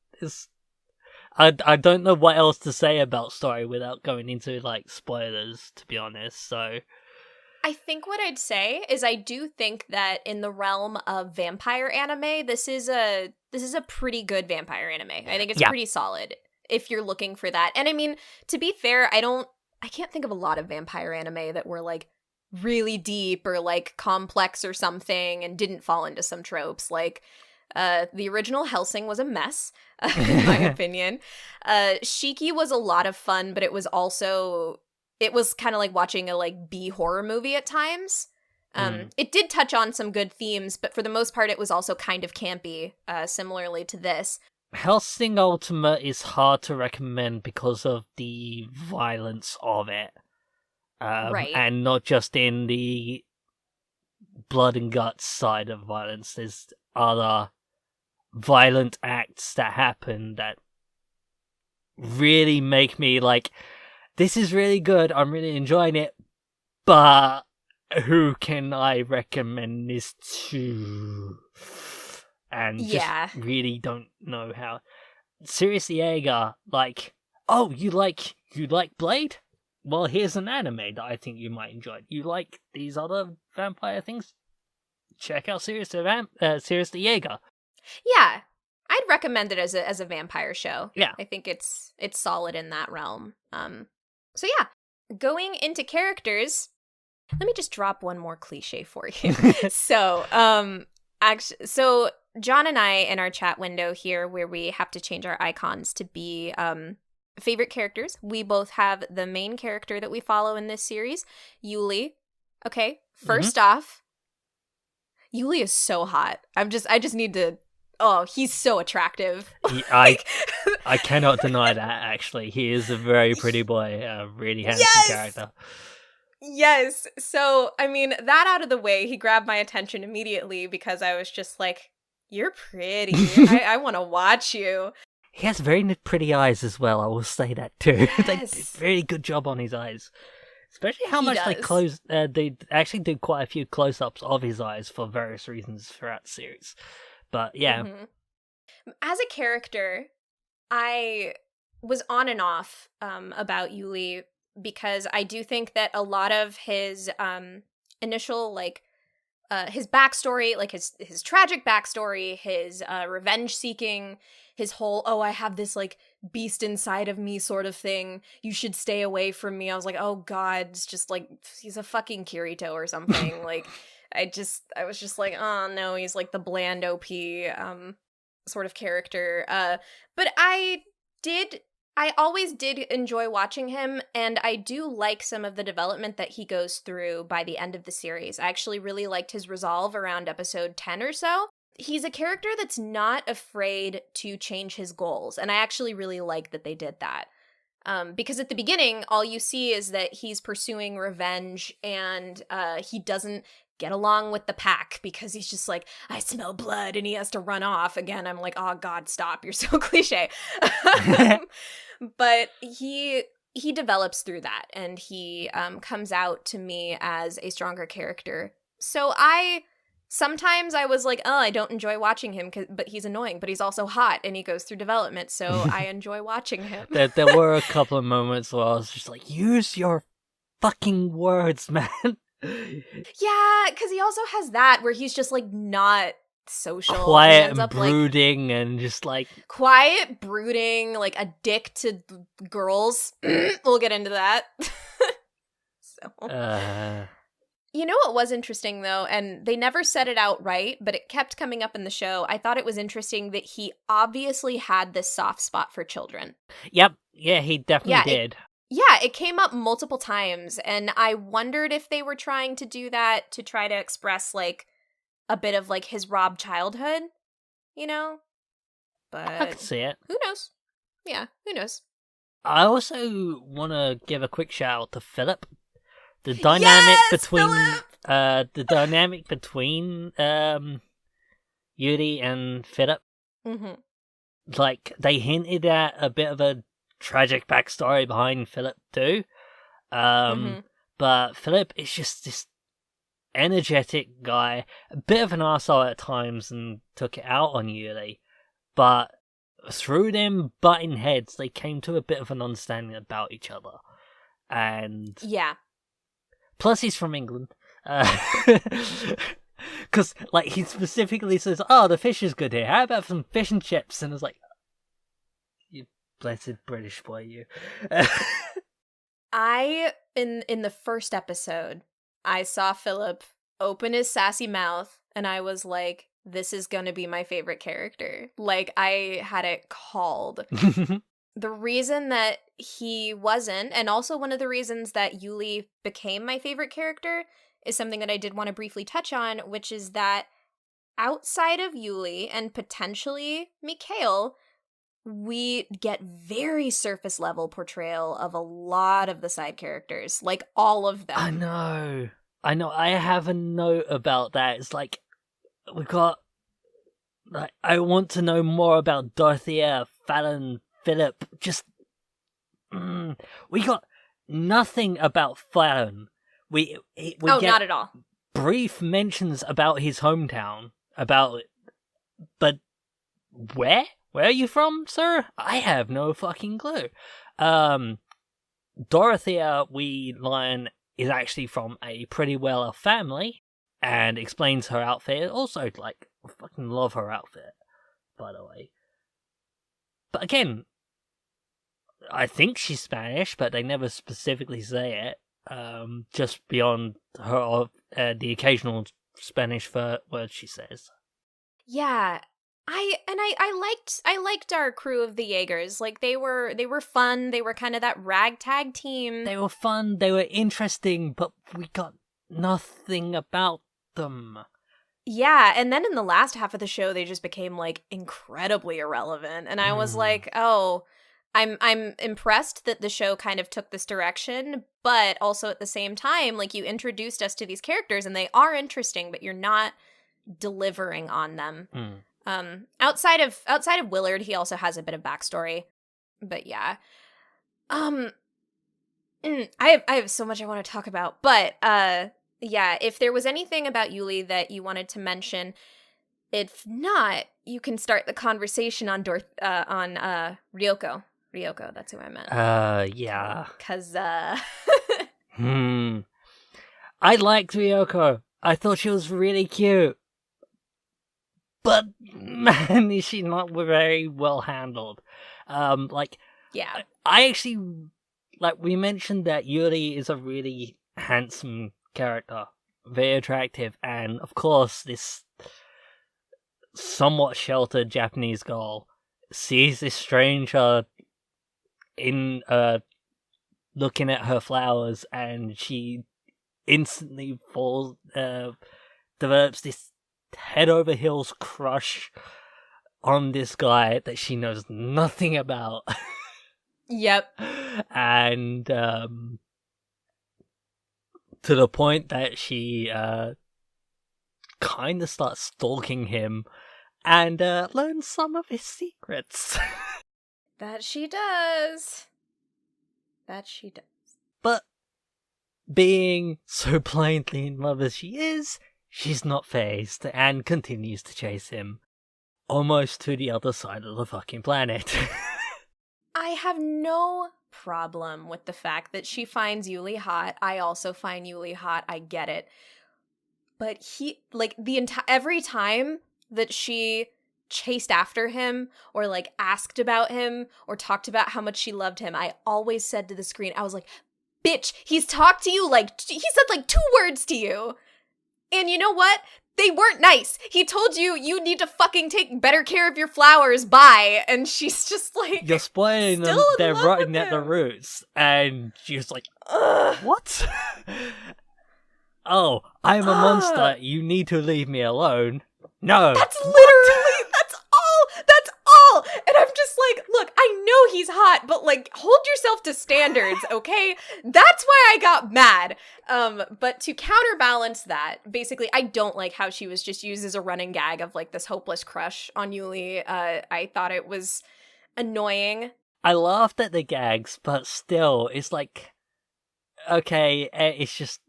I don't know what else to say about story without going into, like, spoilers, to be honest, so... I think what I'd say is I do think that in the realm of vampire anime, this is a pretty good vampire anime. I think it's pretty solid if you're looking for that. And I mean, to be fair, I can't think of a lot of vampire anime that were, like, really deep or, like, complex or something and didn't fall into some tropes. Like, the original Hellsing was a mess, in my opinion. Shiki was a lot of fun, but it was also it was kind of like watching a like B horror movie at times. It did touch on some good themes, but for the most part, it was also kind of campy, similarly to this. Hellsing Ultimate is hard to recommend because of the violence of it. Right. And not just in the blood and guts side of violence. There's other violent acts that happen that really make me like, this is really good, I'm really enjoying it, but who can I recommend this to? And just really don't know how. Sirius the Jaeger, like, oh, you like Blade? Well, here's an anime that I think you might enjoy. You like these other vampire things? Check out Sirius the Jaeger. Yeah, I'd recommend it as a vampire show. Yeah, I think it's solid in that realm. So yeah, going into characters, let me just drop one more cliche for you. So John and I in our chat window here, where we have to change our icons to be favorite characters, we both have the main character that we follow in this series, Yuli. Okay, first off, Yuli is so hot. I just need to. Oh, he's so attractive. I cannot deny that. Actually, he is a very pretty boy, a really handsome character. Yes. So, I mean, that out of the way, he grabbed my attention immediately because I was just like, "You're pretty. I want to watch you." He has very pretty eyes as well. I will say that too. Yes. They did a very good job on his eyes, especially how much they actually did quite a few close-ups of his eyes for various reasons throughout the series. But yeah, as a character, I was on and off about Yuli because I do think that a lot of his initial like his backstory, like his tragic backstory, his revenge seeking, his whole, oh, I have this like beast inside of me sort of thing, you should stay away from me. I was like, oh god, it's just like he's a fucking Kirito or something. Like I was just like, oh no, he's like the bland OP sort of character. But I always did enjoy watching him, and I do like some of the development that he goes through by the end of the series. I actually really liked his resolve around episode 10 or so. He's a character that's not afraid to change his goals, and I actually really like that they did that. Because at the beginning, all you see is that he's pursuing revenge, and he doesn't get along with the pack because he's just like, I smell blood, and he has to run off. Again, I'm like, oh god, stop, you're so cliche. But he develops through that, and he comes out to me as a stronger character. So sometimes I was like, oh, I don't enjoy watching him, but he's annoying, but he's also hot, and he goes through development, so I enjoy watching him. There were a couple of moments where I was just like, use your fucking words, man. Yeah, because he also has that where he's just like not social, quiet and brooding, like, and just like quiet, brooding, like a dick to girls. We'll get into that. So you know what was interesting though, and they never said it outright, but it kept coming up in the show. I thought it was interesting that he obviously had this soft spot for children. Yep, yeah, he definitely did. It came up multiple times, and I wondered if they were trying to do that to try to express, like, a bit of, like, his robbed childhood, you know? But I could see it. Who knows? Yeah, who knows? I also want to give a quick shout out to Philip. The dynamic between Yuri and Philip. Like, they hinted at a bit of a tragic backstory behind Philip too. But Philip is just this energetic guy, a bit of an arsehole at times, and took it out on Yuri. But through them butting heads, they came to a bit of an understanding about each other. And yeah. Plus, he's from England. Because, like, he specifically says, oh, the fish is good here. How about some fish and chips? And I was like, you blessed British boy, you. In the first episode, I saw Philip open his sassy mouth, and I was like, this is gonna be my favorite character. Like, I had it called. the reason that he wasn't, and also one of the reasons that Yuli became my favorite character, is something that I did want to briefly touch on, which is that outside of Yuli and potentially Mikhail, we get very surface level portrayal of a lot of the side characters, like all of them. I know. I have a note about that. It's like, we got, like, I want to know more about Dorothea, Fallon, Philip. Just, we got nothing about Fallon. We get not at all. Brief mentions about his hometown, but where? Where are you from, sir? I have no fucking clue. Dorothea, we learn, is actually from a pretty well-off family, and explains her outfit. Also, like, I fucking love her outfit, by the way. But again, I think she's Spanish, but they never specifically say it. Just beyond her, the occasional Spanish word she says. Yeah, I liked our crew of the Jaegers. Like, they were fun. They were kind of that ragtag team. They were fun. They were interesting, but we got nothing about them. Yeah, and then in the last half of the show, they just became like incredibly irrelevant, and I was like, oh. I'm impressed that the show kind of took this direction, but also at the same time, like, you introduced us to these characters and they are interesting, but you're not delivering on them. Outside of Willard, he also has a bit of backstory, but yeah. I have so much I want to talk about, but yeah, if there was anything about Yuli that you wanted to mention, if not, you can start the conversation on Ryoko. Ryoko, that's who I meant. Yeah. 'Cause, I liked Ryoko. I thought she was really cute. But, man, is she not very well handled. yeah. I actually, like, we mentioned that Yuri is a really handsome character. Very attractive. And, of course, this somewhat sheltered Japanese girl sees this stranger in looking at her flowers, and she instantly develops this head over heels crush on this guy that she knows nothing about. Yep. And to the point that she kind of starts stalking him and learns some of his secrets. That she does. But being so blindly in love as she is, she's not fazed and continues to chase him almost to the other side of the fucking planet. I have no problem with the fact that she finds Yuli hot. I also find Yuli hot. I get it. But he, like, every time that she chased after him or like asked about him or talked about how much she loved him, I always said to the screen, I was like, bitch, he's talked to you, like, he said like 2 words to you. And you know what? They weren't nice. He told you need to fucking take better care of your flowers, bye. And she's just like, you're spoiling them, they're rotting at the roots. And she's like, what? Oh, I'm a monster, you need to leave me alone. No. That's literally, that's all. And I'm just like, look, I know he's hot, but like, hold yourself to standards, okay? That's why I got mad. But to counterbalance that, basically, I don't like how she was just used as a running gag of like this hopeless crush on Yuli. I thought it was annoying. I laughed at the gags, but still, it's like, okay, it's just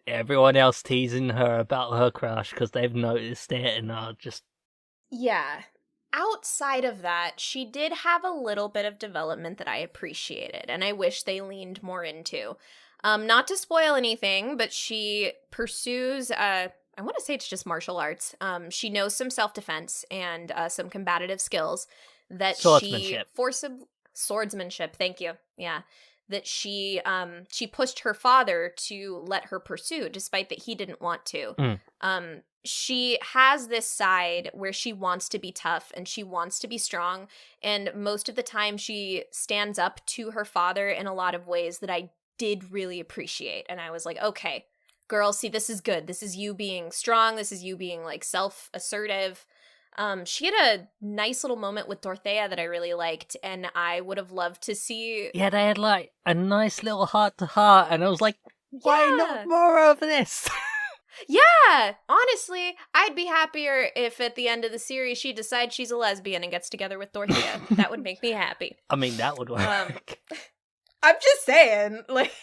everyone else teasing her about her crush because they've noticed it and are just... Yeah. Outside of that, she did have a little bit of development that I appreciated, and I wish they leaned more into. Not to spoil anything, but she pursues, I want to say it's just martial arts. She knows some self-defense and some combative skills that Swordsmanship. Swordsmanship, thank you. Yeah. that she pushed her father to let her pursue, despite that he didn't want to. She has this side where she wants to be tough and she wants to be strong, and most of the time she stands up to her father in a lot of ways that I did really appreciate. And I was like, okay, girl, see, this is good. This is you being strong. This is you being like self-assertive. She had a nice little moment with Dorothea that I really liked, and I would have loved to see. Yeah, they had like a nice little heart to heart, and I was like, why not more of this? Yeah, honestly, I'd be happier if at the end of the series she decides she's a lesbian and gets together with Dorothea. That would make me happy. I mean, that would work. I'm just saying, like,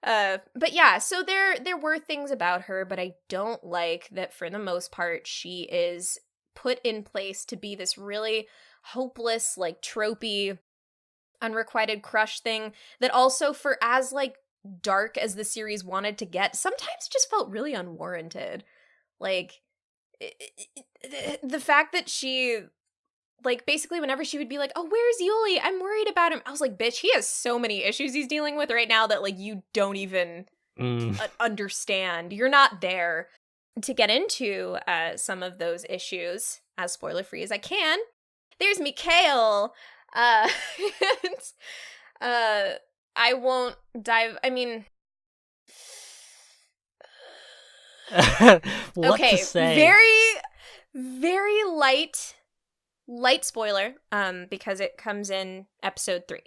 but yeah, so there were things about her, but I don't like that for the most part she is put in place to be this really hopeless, like, tropey, unrequited crush thing that also, for as, like, dark as the series wanted to get, sometimes just felt really unwarranted. Like, the fact that she, like, basically whenever she would be like, oh, where's Yuli? I'm worried about him. I was like, bitch, he has so many issues he's dealing with right now that, like, you don't even understand. You're not there. To get into some of those issues, as spoiler-free as I can, there's Mikhail. And, I won't dive. I mean, what to say? Very, very light spoiler. Because it comes in episode 3.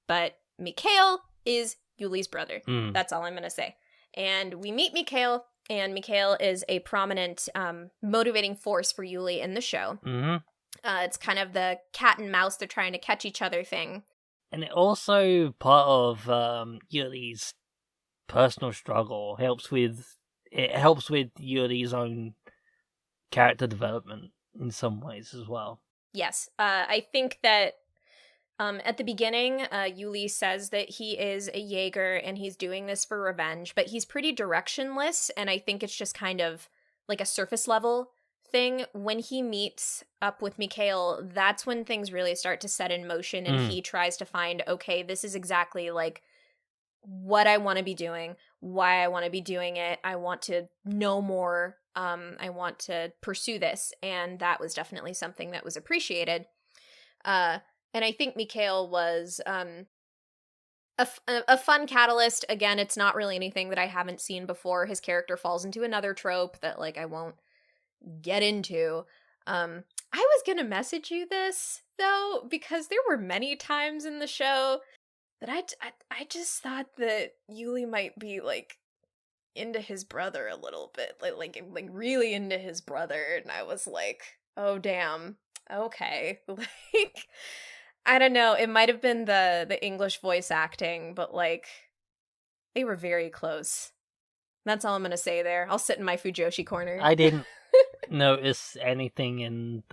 But Mikhail is Yuli's brother. That's all I'm gonna say. And we meet Mikhail, and Mikhail is a prominent, motivating force for Yuli in the show. It's kind of the cat and mouse, they're trying to catch each other thing. And it also, part of Yuli's personal struggle, helps with Yuli's own character development in some ways as well. Yes. I think that at the beginning, Yuli says that he is a Jaeger and he's doing this for revenge, but he's pretty directionless, and I think it's just kind of like a surface level thing. When he meets up with Mikhail, that's when things really start to set in motion, and he tries to find, okay, this is exactly like what I want to be doing, why I want to be doing it. I want to know more. I want to pursue this, and that was definitely something that was appreciated. And I think Mikhail was a fun catalyst. Again, it's not really anything that I haven't seen before. His character falls into another trope that, like, I won't get into. I was gonna message you this, though, because there were many times in the show that I just thought that Yuli might be, like, into his brother a little bit. Like really into his brother, and I was like, oh, damn. Okay. Like, I don't know, it might have been the English voice acting, but, like, they were very close. That's all I'm gonna say there. I'll sit in my Fujoshi corner. I didn't notice anything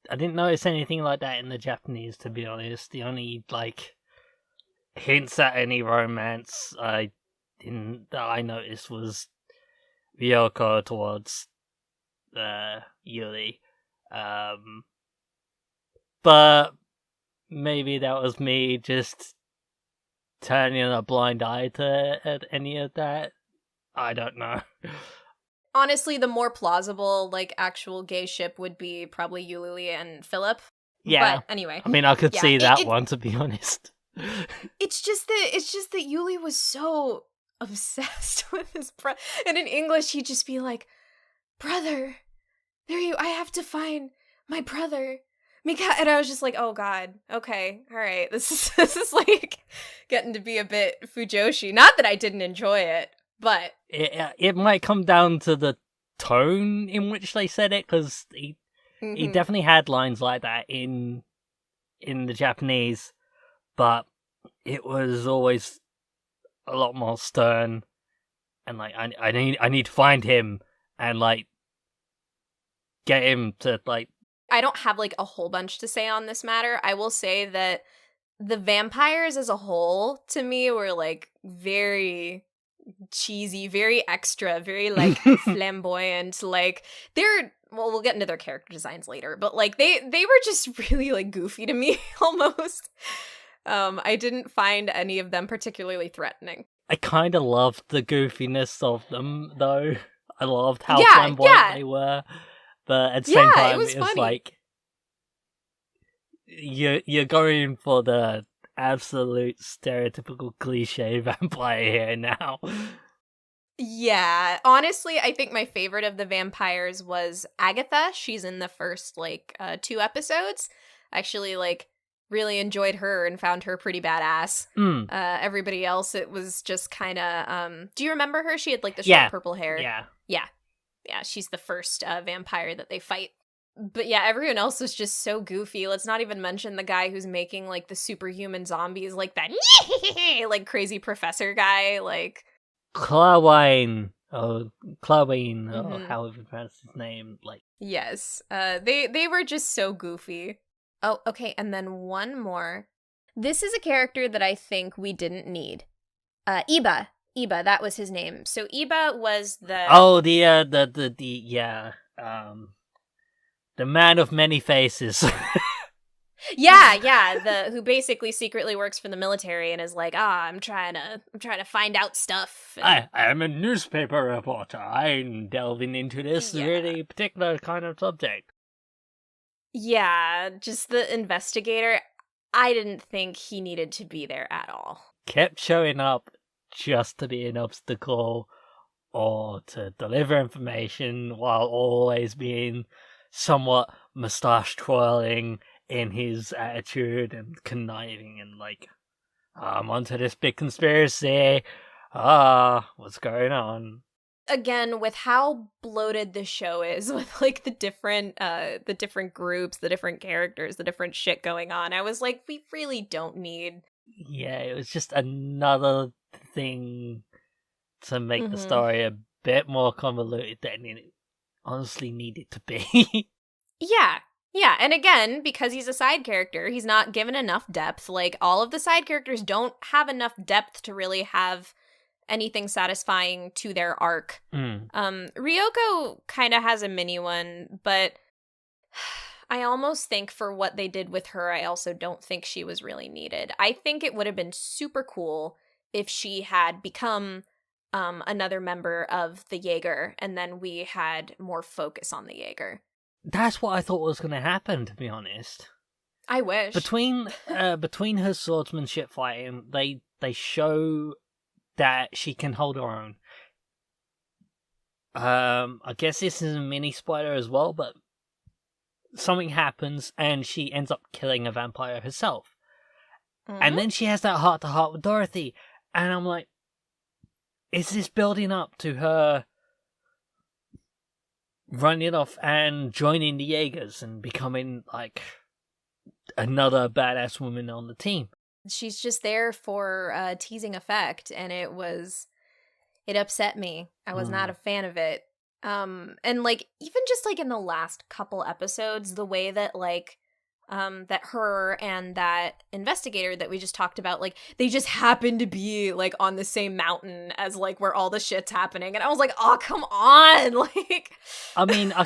I didn't notice anything like that in the Japanese, to be honest. The only, like, hints at any romance that I noticed was Ryoko towards Yuri. But maybe that was me just turning a blind eye to any of that. I don't know. Honestly, the more plausible, like, actual gay ship would be probably Yuli and Philip. Yeah. But anyway. I mean, I could see that one, to be honest. It's just that Yuli was so obsessed with his brother. And in English, he'd just be like, brother, I have to find my brother. And I was just like, oh, God, okay, all right. This is like getting to be a bit Fujoshi. Not that I didn't enjoy it, but it might come down to the tone in which they said it, because he definitely had lines like that in the Japanese, but it was always a lot more stern, and, like, I need to find him and, like, get him to, like. I don't have, like, a whole bunch to say on this matter. I will say that the vampires as a whole, to me, were, like, very cheesy, very extra, very, like, flamboyant. Like, well, we'll get into their character designs later, but, like, they were just really, like, goofy to me, almost. I didn't find any of them particularly threatening. I kind of loved the goofiness of them, though. I loved how Yeah, flamboyant yeah. they were, but at the same Yeah, it time, was it was funny. like you're going for the absolute stereotypical cliche vampire here now. Yeah, honestly, I think my favorite of the vampires was Agatha. She's in the first, 2 episodes. I actually, really enjoyed her and found her pretty badass. Mm. Everybody else, it was just kind of, do you remember her? She had, the short Yeah. purple hair. Yeah. Yeah, she's the first vampire that they fight. But yeah, everyone else was just so goofy. Let's not even mention the guy who's making, the superhuman zombies, that, crazy professor guy, Clawine, or Clawine, or Mhm. however you pronounce his name, Yes. They were just so goofy. Oh, okay, and then one more. This is a character that I think we didn't need. Iba. Iba, that was his name. So Iba was the the man of many faces. yeah, who basically secretly works for the military and is like, I'm trying to find out stuff. And, I am a newspaper reporter. I'm delving into this Yeah. really particular kind of subject. yeah, just the investigator. I didn't think he needed to be there at all. Kept showing up just to be an obstacle or to deliver information while always being somewhat mustache twirling in his attitude and conniving and I'm onto this big conspiracy. What's going on? Again, with how bloated the show is, with the different groups, the different characters, the different shit going on, I was like, we really don't need. Yeah, it was just another thing to make the Mhm. story a bit more convoluted than it honestly needed to be. Yeah, and again, because he's a side character, he's not given enough depth. All of the side characters don't have enough depth to really have anything satisfying to their arc. Mm. Ryoko kind of has a mini one, but I almost think for what they did with her, I also don't think she was really needed. I think it would have been super cool if she had become another member of the Jaeger, and then we had more focus on the Jaeger. That's what I thought was going to happen, to be honest. I wish. Between her swordsmanship fighting, they show that she can hold her own. I guess this is a mini spoiler as well, but something happens and she ends up killing a vampire herself. Mhm. And then she has that heart-to-heart with Dorothy, and I'm like, is this building up to her running off and joining the Jaegers and becoming another badass woman on the team? She's just there for teasing effect, and it upset me. I was not a fan of it. And even just in the last couple episodes, the way that that her and that investigator that we just talked about, they just happen to be on the same mountain as where all the shit's happening, and I was like, oh, come on. I mean, I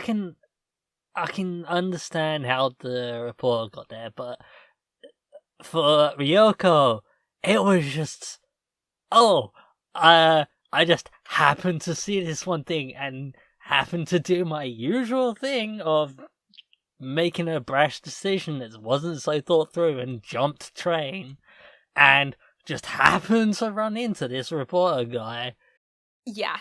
can understand how the reporter got there, but for Ryoko, it was just, I just happened to see this one thing and happened to do my usual thing of making a brash decision that wasn't so thought through and jumped train and just happened to run into this reporter guy. Yeah.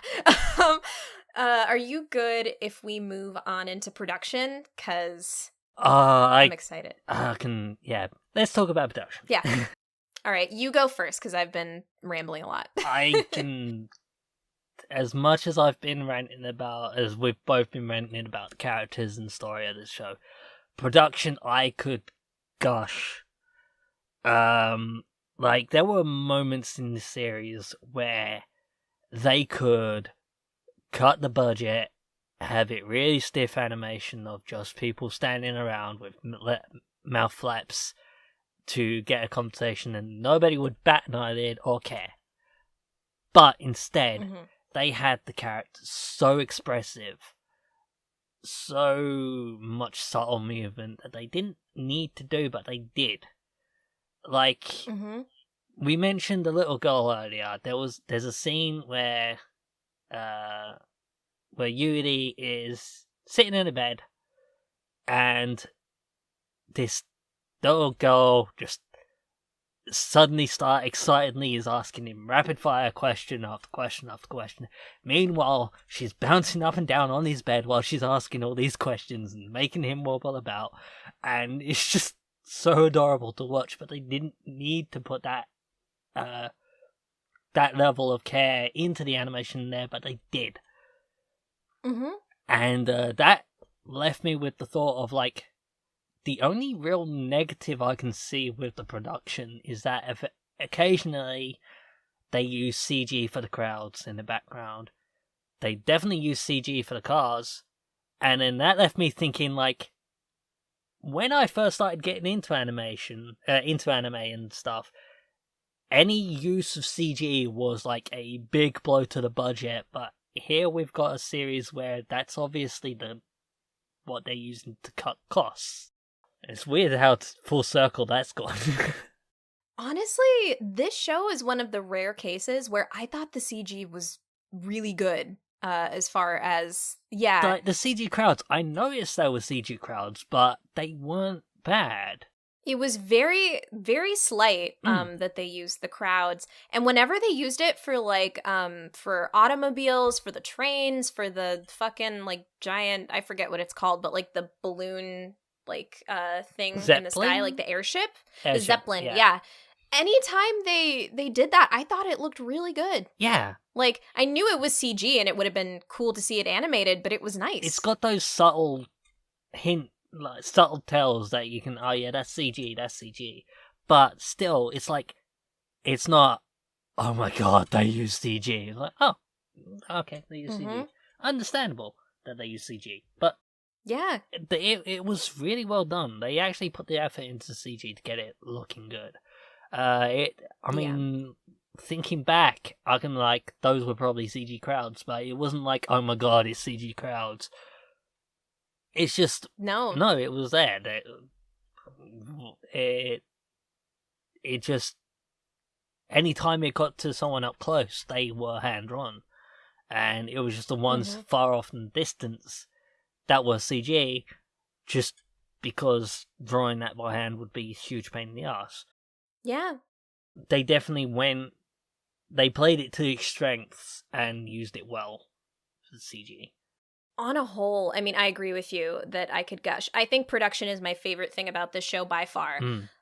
Are you good if we move on into production? Because I'm excited. Let's talk about production. Yeah. All right, you go first, because I've been rambling a lot. I can... As much as I've been ranting about, as we've both been ranting about the characters and story of this show, production, I could gush. There were moments in the series where they could cut the budget, have it really stiff animation of just people standing around with mouth flaps to get a conversation, and nobody would bat an eyelid or care. But instead, they had the characters so expressive, so much subtle movement that they didn't need to do, but they did. Like, Mm-hmm. we mentioned the little girl earlier. There's a scene where Yuri is sitting in a bed, and this little girl just suddenly excitedly is asking him rapid fire question after question after question. Meanwhile, she's bouncing up and down on his bed while she's asking all these questions and making him wobble about, and it's just so adorable to watch. But they didn't need to put that level of care into the animation there, but they did. Mm-hmm. And that left me with the thought of, like, the only real negative I can see with the production is that if occasionally they use CG for the crowds in the background, they definitely use CG for the cars, and then that left me thinking, like, when I first started getting into anime and stuff, any use of CG was like a big blow to the budget, but here we've got a series where that's obviously what they're using to cut costs. It's weird how full circle that's gone. Honestly, this show is one of the rare cases where I thought the CG was really good. As far as Like the CG crowds, I noticed there were CG crowds, but they weren't bad. It was very, very slight that they used the crowds. And whenever they used it for, like, for automobiles, for the trains, for the fucking, like, giant, I forget what it's called, but, like, the balloon, like, thing Zeppelin? in the sky, like the airship? The Airship, Zeppelin, yeah. yeah. Anytime they did that, I thought it looked really good. Yeah. Like, I knew it was CG and it would have been cool to see it animated, but it was nice. It's got those subtle subtle tells that you can, oh yeah, that's CG. But still, it's like, it's not, oh my god, they use CG. It's like, oh, okay, they use CG. Understandable that they use CG. But yeah, it was really well done. They actually put the effort into CG to get it looking good. Thinking back, I can, like, those were probably CG crowds, but it wasn't like, oh my god, it's CG crowds. It's just no, it was there. It just, anytime it got to someone up close, they were hand drawn, and it was just the ones far off in the distance that were CG, just because drawing that by hand would be a huge pain in the ass. Yeah, they definitely they played it to its strengths and used it well for the CG. On a whole, I mean, I agree with you that I could gush. I think production is my favorite thing about this show by far.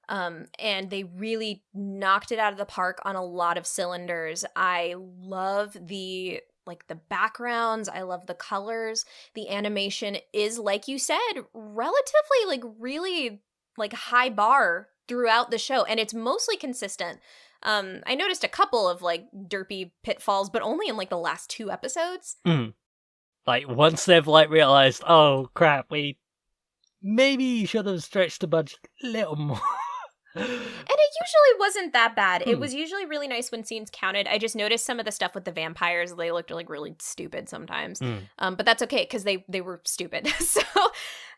And they really knocked it out of the park on a lot of cylinders. I love the backgrounds. I love the colors. The animation is, like you said, relatively, like, really, like, high bar throughout the show. And it's mostly consistent. I noticed a couple of, like, derpy pitfalls, but only in, like, the last 2 episodes. Like, once they've, like, realized, oh crap, we maybe should have stretched the budget a little more. And it usually wasn't that bad. It was usually really nice when scenes counted. I just noticed some of the stuff with the vampires, they looked, like, really stupid sometimes. But that's okay, because they were stupid. So,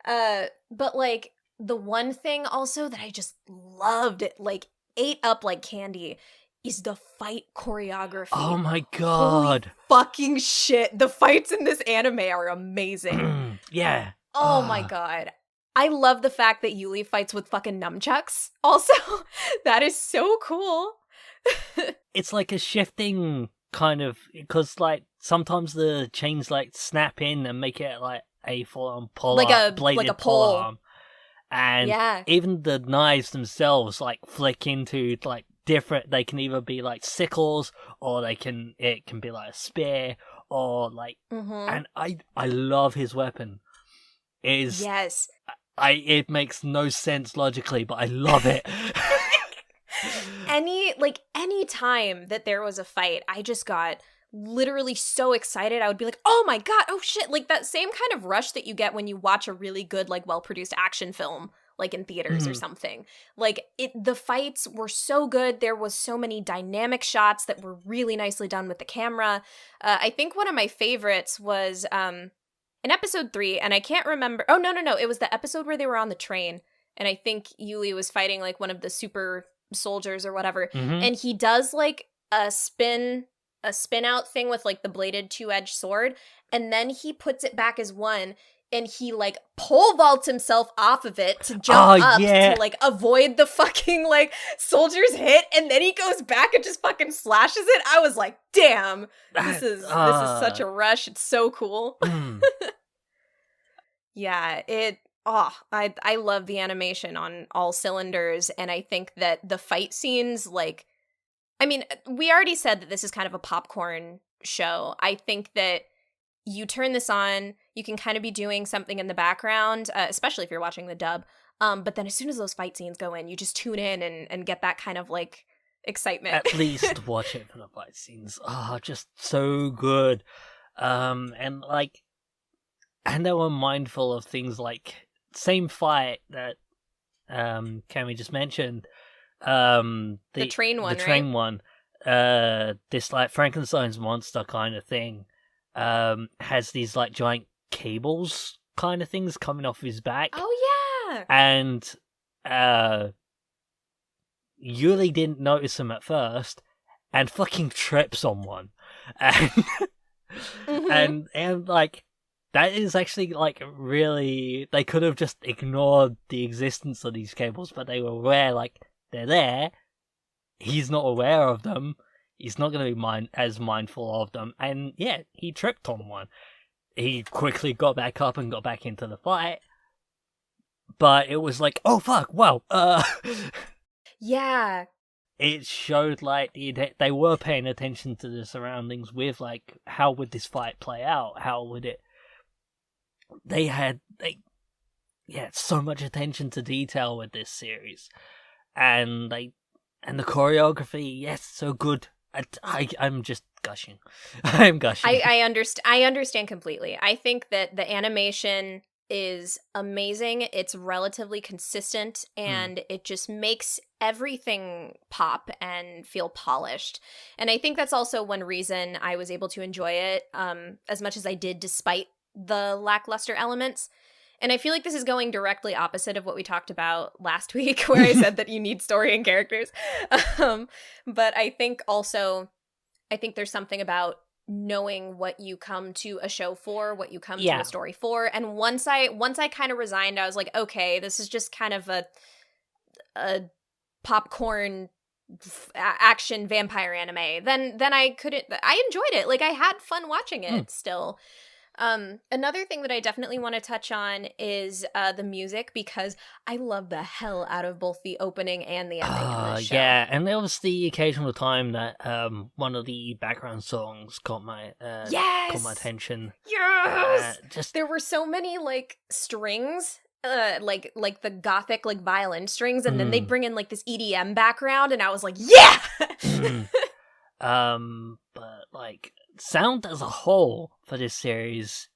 but, like, the one thing also that I just loved, like, ate up like candy, is the fight choreography. Oh my god. Holy fucking shit. The fights in this anime are amazing. Yeah. Oh my god. I love the fact that Yuli fights with fucking nunchucks. Also, that is so cool. It's like a shifting kind of, because, like, sometimes the chains, like, snap in and make it like a full-on pole, like a pole arm. And even the knives themselves, like, flick into, like, different, they can either be like sickles, or it can be like a spear, or like, and I love his weapon. It makes no sense logically, but I love it. Any time that there was a fight, I just got literally so excited. I would be like, oh my god, oh shit, like that same kind of rush that you get when you watch a really good, like, well-produced action film, like in theaters or something. Like, the fights were so good. There was so many dynamic shots that were really nicely done with the camera. I think one of my favorites was in episode 3, and I can't remember. Oh, no. It was the episode where they were on the train, and I think Yuli was fighting, like, one of the super soldiers or whatever, Mhm. and he does like a spin out thing with like the bladed 2-edged sword, and then he puts it back as one, and he like pole vaults himself off of it to jump up yeah. to like avoid the fucking like soldier's hit, and then he goes back and just fucking slashes it. I was like, damn, this is such a rush. It's so cool. Yeah, I love the animation on all cylinders, and I think that the fight scenes, like, I mean, we already said that this is kind of a popcorn show. I think that you turn this on, you can kind of be doing something in the background, especially if you're watching the dub. But then as soon as those fight scenes go in, you just tune in and get that kind of like excitement. At least watch it for the fight scenes. Oh, just so good. And like, and they were mindful of things like same fight that Cammy just mentioned. The train one, the train right? one. This like Frankenstein's monster kind of thing. Has these like giant cables kind of things coming off his back. Oh yeah. And Yuli didn't notice them at first, and fucking trips on one, and and like that is actually like really, they could have just ignored the existence of these cables, but they were aware, like they're there. He's not aware of them. He's not going to be as mindful of them, and yeah, he tripped on one. He quickly got back up and got back into the fight. But it was like, oh fuck, wow, Yeah. It showed like they were paying attention to the surroundings with like, how would this fight play out? How would it? They had so much attention to detail with this series, and the choreography, yes, so good. I'm just gushing. I'm gushing. I understand completely. I think that the animation is amazing. It's relatively consistent, and it just makes everything pop and feel polished. And I think that's also one reason I was able to enjoy it as much as I did, despite the lackluster elements. And I feel like this is going directly opposite of what we talked about last week, where I said that you need story and characters. But I think also, there's something about knowing what you come to a show for, what you come to a story for. And once I kind of resigned, I was like, okay, this is just kind of a popcorn action vampire anime. Then I enjoyed it. Like, I had fun watching it still. Another thing that I definitely want to touch on is the music, because I love the hell out of both the opening and the ending in this show. Yeah, and there was the occasional time that one of the background songs caught my attention. Yes, there were so many like strings, like the gothic like violin strings, and then they'd bring in like this EDM background, and I was like, yeah. But like, sound as a whole for this series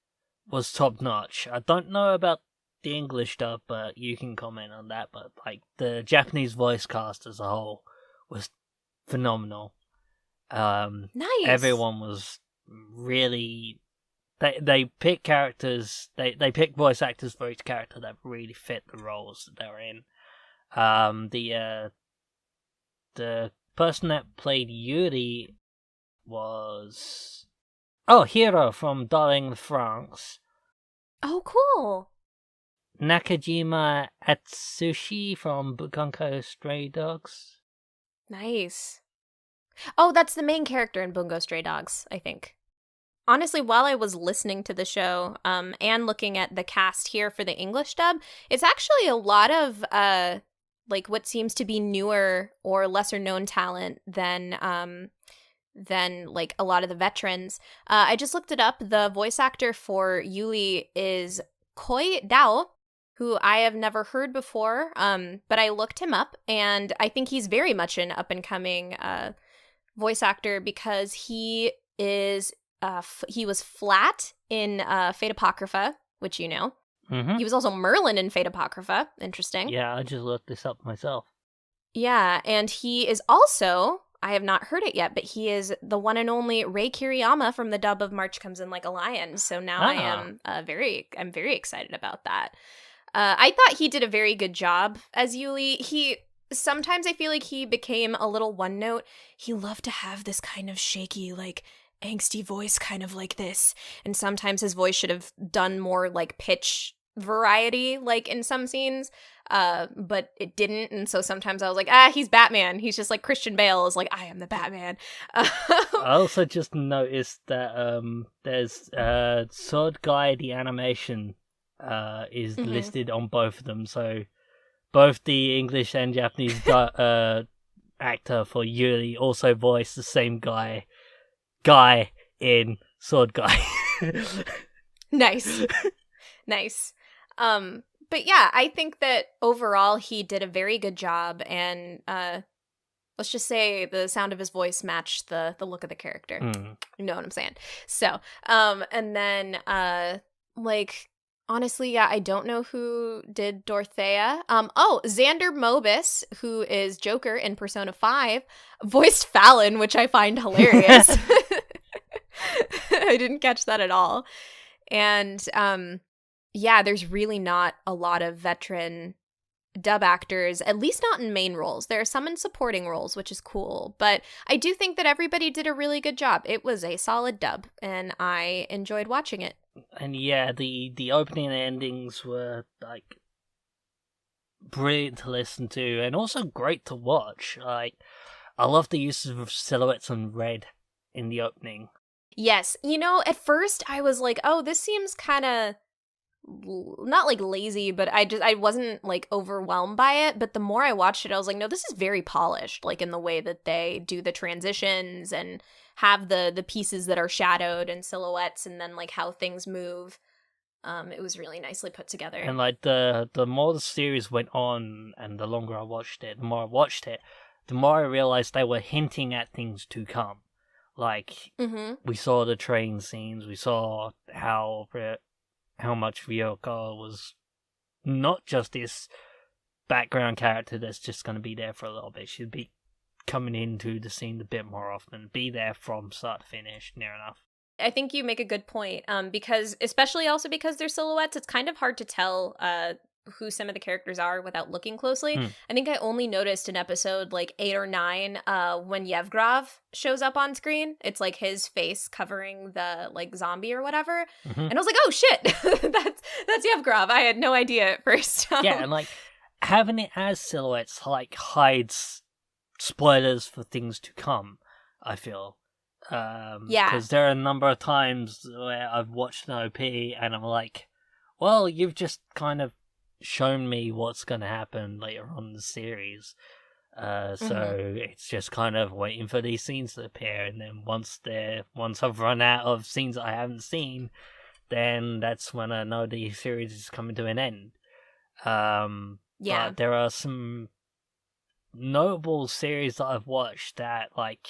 was top notch. I don't know about the English dub, but you can comment on that. But like, the Japanese voice cast as a whole was phenomenal. Nice. Everyone was really. They pick characters. They pick voice actors for each character that really fit the roles that they're in. The person that played Yuri was Hiro from Darling France. Oh, cool. Nakajima Atsushi from Bungo Stray Dogs. Nice. Oh, that's the main character in Bungo Stray Dogs, I think. Honestly, while I was listening to the show and looking at the cast here for the English dub, it's actually a lot of like what seems to be newer or lesser known talent than like a lot of the veterans. I just looked it up. The voice actor for Yuli is Koi Dao, who I have never heard before, but I looked him up, and I think he's very much an up-and-coming voice actor, because he is he was Flat in Fate Apocrypha, which you know. Mm-hmm. He was also Merlin in Fate Apocrypha. Interesting. Yeah, I just looked this up myself. Yeah, and he is also, I have not heard it yet, but he is the one and only Rei Kiriyama from the dub of March Comes In Like a Lion. So now I'm very excited about that. I thought he did a very good job as Yuli. sometimes I feel like he became a little one note. He loved to have this kind of shaky, like, angsty voice, kind of like this. And sometimes his voice should have done more, like, pitch variety, like, in some scenes. But it didn't. And so sometimes I was like, he's Batman. He's just like Christian Bale is like, I am the Batman. I also just noticed that there's Sword Guy, the animation, is listed on both of them. So both the English and Japanese actor for Yuri also voiced the same guy in Sword Guy. Nice. But yeah, I think that overall he did a very good job, and let's just say the sound of his voice matched the look of the character. You know what I'm saying? So, and then like, honestly, yeah, I don't know who did Dorothea. Xander Mobus, who is Joker in Persona 5, voiced Fallon, which I find hilarious. I didn't catch that at all. And yeah, there's really not a lot of veteran dub actors, at least not in main roles. There are some in supporting roles, which is cool. But I do think that everybody did a really good job. It was a solid dub, and I enjoyed watching it. And yeah, the opening and endings were, like, brilliant to listen to, and also great to watch. Like, I love the use of silhouettes and red in the opening. Yes. You know, at first I was like, oh, this seems kind of not like lazy, but I wasn't like overwhelmed by it. But the more I watched it, I was like, no, this is very polished, like in the way that they do the transitions and have the pieces that are shadowed and silhouettes, and then like how things move. It was really nicely put together. And like the more the series went on, and the longer I watched it, the more I realized they were hinting at things to come. Like, we saw the train scenes, we saw how much Ryoka was not just this background character that's just going to be there for a little bit. She'd be coming into the scene a bit more often, be there from start to finish, near enough. I think you make a good point, because, especially also because they're silhouettes, it's kind of hard to tell who some of the characters are without looking closely. I think I only noticed in episode like 8 or 9 when Yevgrov shows up on screen. It's like his face covering the like zombie or whatever. And I was like, oh shit, that's Yevgrov. I had no idea at first. Yeah, and like having it as silhouettes like hides spoilers for things to come, I feel. Yeah. Because there are a number of times where I've watched an OP and I'm like, well, you've just kind of shown me what's going to happen later on in the series. So it's just kind of waiting for these scenes to appear, and then once I've run out of scenes I haven't seen, then that's when I know the series is coming to an end. But there are some notable series that I've watched that like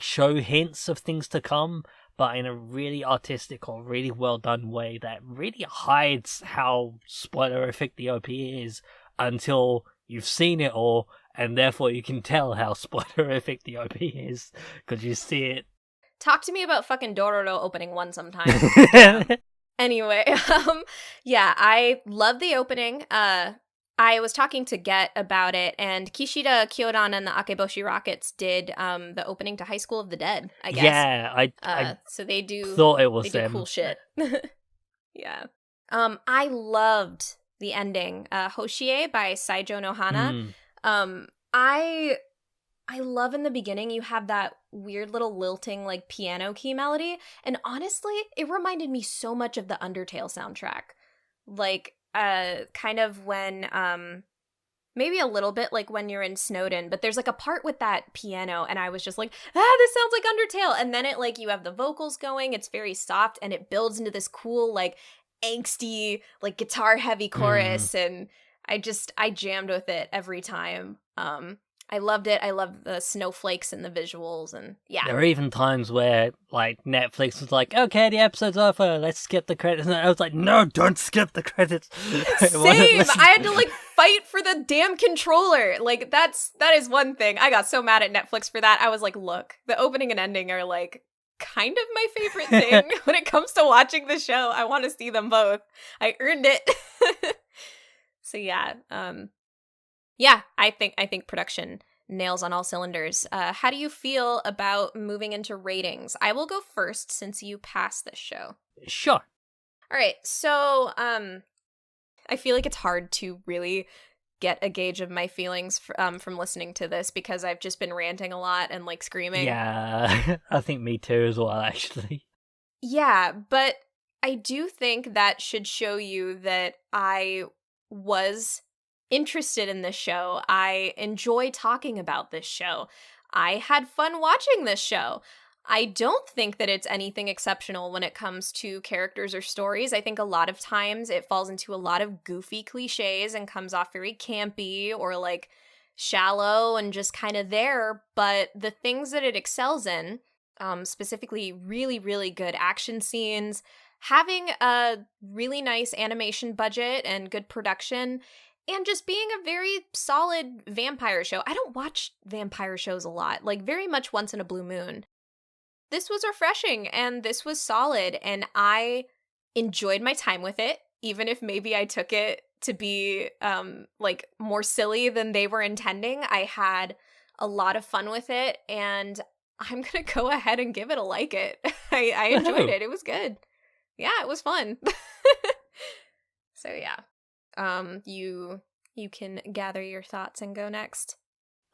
show hints of things to come, but in a really artistic or really well done way that really hides how spoilerific the OP is until you've seen it all, and therefore you can tell how spoilerific the OP is because you see it. Talk to me about fucking Dororo opening 1 sometime. Anyway, yeah, I love the opening. I was talking to Get about it, and Kishida, Kyodan, and the Akeboshi Rockets did the opening to High School of the Dead, I guess. Yeah, I so they do. Thought it was they them. do cool shit. Yeah. I loved the ending, Hoshie by Saijo no Hana. I love in the beginning you have that weird little lilting like piano key melody, and honestly, it reminded me so much of the Undertale soundtrack. Like, kind of when maybe a little bit like when you're in Snowden, but there's like a part with that piano and I was just like, this sounds like Undertale. And then it like you have the vocals going, it's very soft, and it builds into this cool like angsty like guitar heavy chorus, and I jammed with it every time. I loved it. I loved the snowflakes and the visuals, and yeah. There are even times where, like, Netflix was like, okay, the episode's over, let's skip the credits. And I was like, no, don't skip the credits. Same! I had to, like, fight for the damn controller. Like, that is one thing. I got so mad at Netflix for that. I was like, look, the opening and ending are, like, kind of my favorite thing when it comes to watching the show. I want to see them both. I earned it. So yeah, I think production nails on all cylinders. How do you feel about moving into ratings? I will go first since you passed this show. Sure. All right, so I feel like it's hard to really get a gauge of my feelings from listening to this because I've just been ranting a lot and like screaming. Yeah, I think me too as well, actually. Yeah, but I do think that should show you that I was interested in this show. I enjoy talking about this show. I had fun watching this show. I don't think that it's anything exceptional when it comes to characters or stories. I think a lot of times it falls into a lot of goofy cliches and comes off very campy or like shallow and just kind of there. But the things that it excels in, specifically really, really good action scenes, having a really nice animation budget and good production, and just being a very solid vampire show. I don't watch vampire shows a lot, like very much once in a blue moon. This was refreshing and this was solid, and I enjoyed my time with it, even if maybe I took it to be like more silly than they were intending. I had a lot of fun with it, and I'm gonna go ahead and give it a like it. I enjoyed it. It was good. Yeah, it was fun. So yeah. You can gather your thoughts and go next.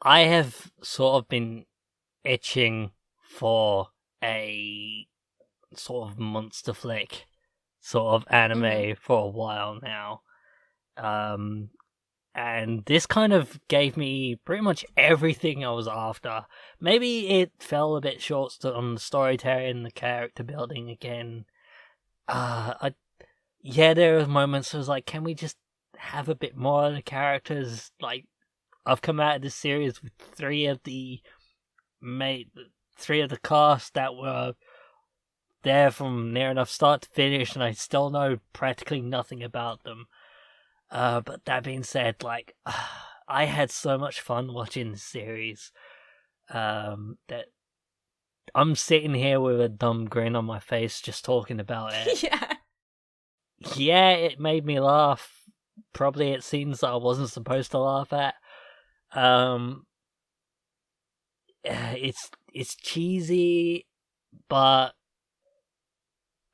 I have sort of been itching for a sort of monster flick sort of anime for a while now. And this kind of gave me pretty much everything I was after. Maybe it fell a bit short on the storytelling, the character building again. Yeah, there were moments I was like, can we just have a bit more of the characters? Like, I've come out of this series with three of the cast that were there from near enough start to finish, and I still know practically nothing about them. But that being said, like, I had so much fun watching the series that I'm sitting here with a dumb grin on my face just talking about it. Yeah, it made me laugh. Probably at scenes that I wasn't supposed to laugh at. It's cheesy, but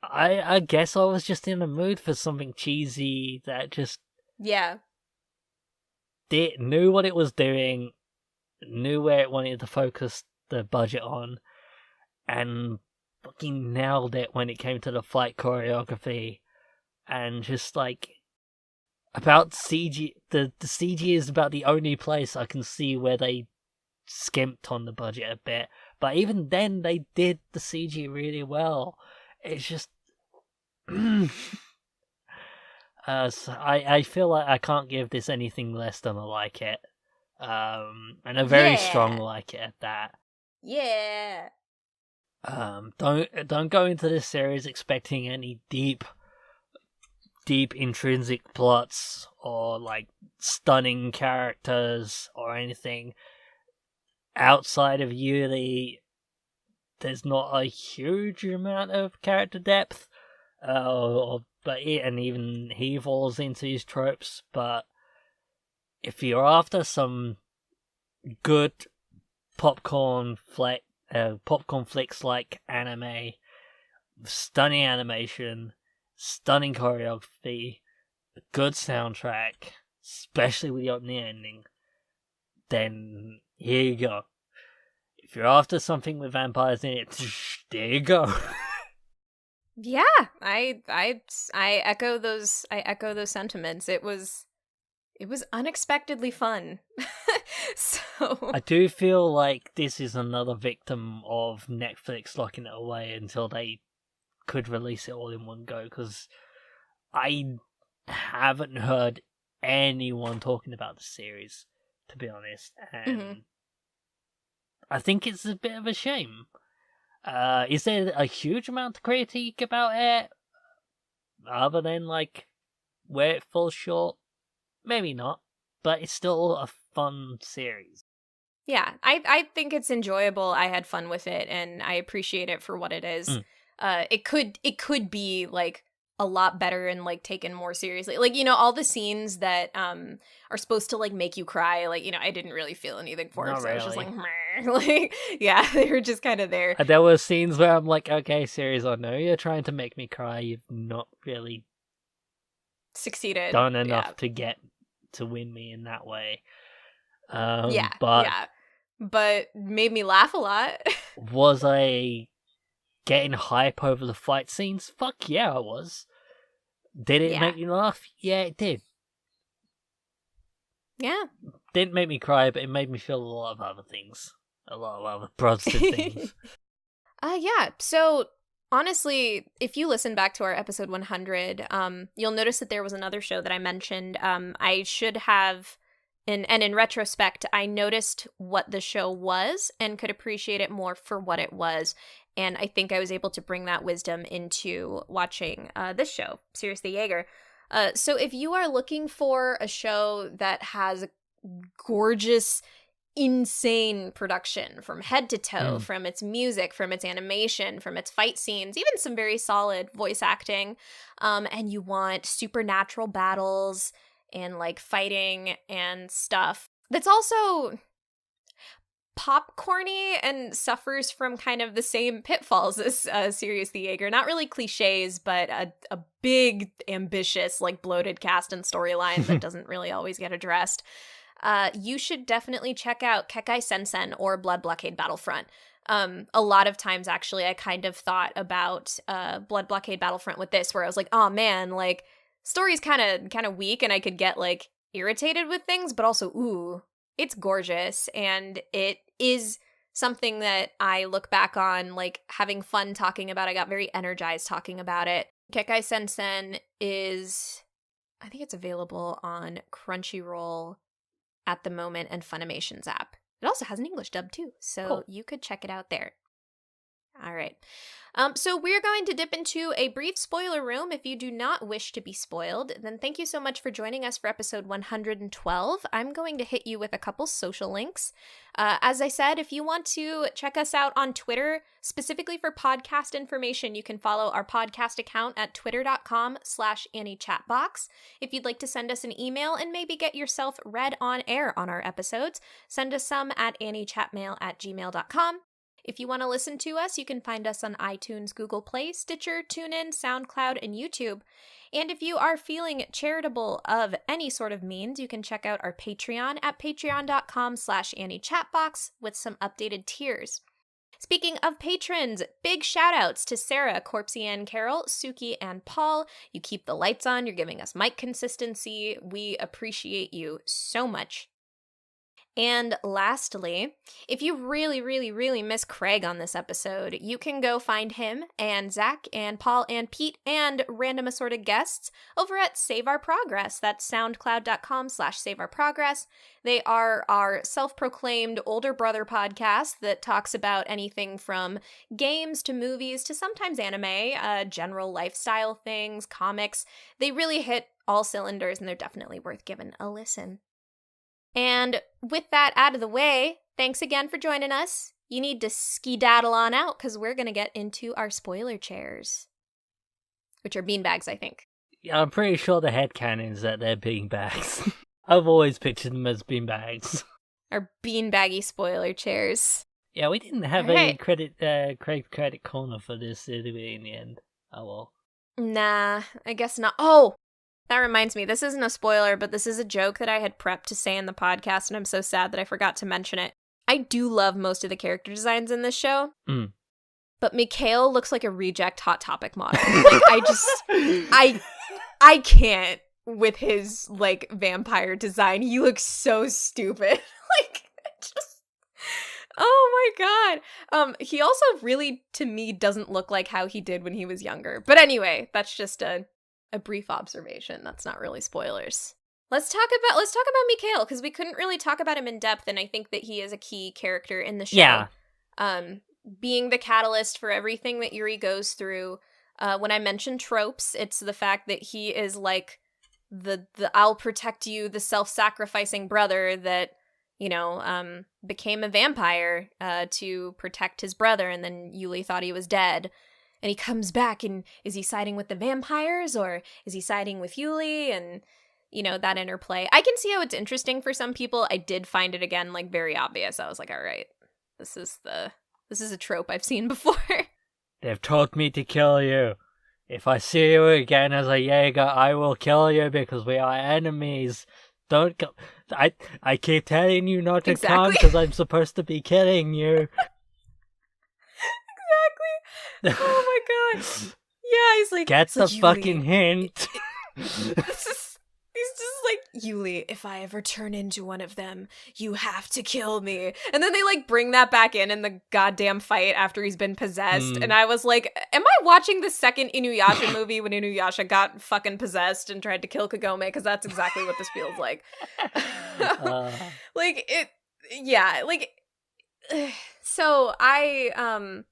I guess I was just in the mood for something cheesy that just knew what it was doing, knew where it wanted to focus the budget on, and fucking nailed it when it came to the fight choreography. And just like about CG, the CG is about the only place I can see where they skimped on the budget a bit. But even then, they did the CG really well. It's just, so I feel like I can't give this anything less than a like it, and a very strong like it at that. Yeah. Don't go into this series expecting any deep intrinsic plots or like stunning characters or anything. Outside of Yuri, there's not a huge amount of character depth, and even he falls into his tropes. But if you're after some good popcorn flicks like anime, stunning animation, stunning choreography, a good soundtrack, especially with the opening ending, then here you go. If you're after something with vampires in it, there you go. Yeah, I echo those. I echo those sentiments. It was unexpectedly fun. So I do feel like this is another victim of Netflix locking it away until they could release it all in one go, because I haven't heard anyone talking about the series, to be honest, and I think it's a bit of a shame. Is there a huge amount to critique about it, other than like where it falls short? Maybe not, but it's still a fun series. Yeah, I think it's enjoyable. I had fun with it, and I appreciate it for what it is. It could be like a lot better and like taken more seriously. Like, you know, all the scenes that are supposed to like make you cry, like, you know, I didn't really feel anything for it. Not So I was just really. like, meh. Like, yeah, they were just kind of there. There were scenes where I'm like, okay, series, I know you're trying to make me cry. You've not really Succeeded. done enough to get to win me in that way. Yeah, but yeah. But made me laugh a lot. was I getting hype over the fight scenes? Fuck yeah, I was. Did it Yeah. make me laugh? Yeah, it did. Yeah. Didn't make me cry, but it made me feel a lot of other things. A lot of other positive things. Yeah. So honestly, if you listen back to our episode 100, you'll notice that there was another show that I mentioned. I should have, and in retrospect, I noticed what the show was and could appreciate it more for what it was. And I think I was able to bring that wisdom into watching this show, Sirius the Jaeger. So if you are looking for a show that has gorgeous, insane production from head to toe, from its music, from its animation, from its fight scenes, even some very solid voice acting, and you want supernatural battles and like fighting and stuff that's also popcorny and suffers from kind of the same pitfalls as Sirius the Jaeger. Not really cliches, but a big, ambitious, like bloated cast and storyline that doesn't really always get addressed. You should definitely check out Kekkai Sensen or Blockade Battlefront. A lot of times, actually, I kind of thought about Blockade Battlefront with this, where I was like, oh man, like, story's kind of weak, and I could get, like, irritated with things, but also, ooh, it's gorgeous, and it is something that I look back on, like, having fun talking about. I got very energized talking about it. Kekkai Sensen is, I think it's available on Crunchyroll at the moment and Funimation's app. It also has an English dub too, so Cool. You could check it out there. All right. So we're going to dip into a brief spoiler room. If you do not wish to be spoiled, then thank you so much for joining us for episode 112. I'm going to hit you with a couple social links. As I said, if you want to check us out on Twitter, specifically for podcast information, you can follow our podcast account at twitter.com/AnnieChatbox. If you'd like to send us an email and maybe get yourself read on air on our episodes, send us some at anniechatmail@gmail.com. If you want to listen to us, you can find us on iTunes, Google Play, Stitcher, TuneIn, SoundCloud, and YouTube. And if you are feeling charitable of any sort of means, you can check out our Patreon at patreon.com/AnnieChatbox with some updated tiers. Speaking of patrons, big shout outs to Sarah, CorpsyAnn, Carol, Suki, and Paul. You keep the lights on, you're giving us mic consistency. We appreciate you so much. And lastly, if you really, really, really miss Craig on this episode, you can go find him and Zach and Paul and Pete and random assorted guests over at Save Our Progress. That's soundcloud.com/saveourprogress. They are our self-proclaimed older brother podcast that talks about anything from games to movies to sometimes anime, general lifestyle things, comics. They really hit all cylinders and they're definitely worth giving a listen. And with that out of the way, thanks again for joining us. You need to skedaddle on out because we're going to get into our spoiler chairs, which are beanbags, I think. Yeah, I'm pretty sure the headcanon is that they're beanbags. I've always pictured them as beanbags. Our beanbaggy spoiler chairs. Yeah, we didn't have a Craig credit corner for this, did we, in the end? Oh well. Nah, I guess not. Oh! That reminds me, this isn't a spoiler, but this is a joke that I had prepped to say in the podcast, and I'm so sad that I forgot to mention it. I do love most of the character designs in this show, but Mikhail looks like a reject Hot Topic model. Like, I can't with his, like, vampire design. He looks so stupid. Like, just... Oh my god. He also really, to me, doesn't look like how he did when he was younger. But anyway, that's just a brief observation. That's not really spoilers. Let's talk about Mikhail, because we couldn't really talk about him in depth, and I think that he is a key character in the show. Yeah. Being the catalyst for everything that Yuri goes through. When I mention tropes, it's the fact that he is like the I'll protect you, the self-sacrificing brother that, you know, became a vampire to protect his brother, and then Yuli thought he was dead. he comes back, and is he siding with the vampires or is he siding with Yuli? And that interplay. I can see how it's interesting for some people. I did find it again like very obvious. I was like, all right, this is a trope I've seen before. They've told me to kill you. If I see you again as a Jaeger, I will kill you because we are enemies. Don't go. I keep telling you not to come because I'm supposed to be killing you. Exactly. Oh my god. Yeah, he's like, get the like, fucking hint. He's just like, Yuli, if I ever turn into one of them, you have to kill me. And then they like bring that back in the goddamn fight after he's been possessed. And I was like, am I watching the second Inuyasha movie when Inuyasha got fucking possessed and tried to kill Kagome? Because that's exactly what this feels like. Like it, yeah, like, so I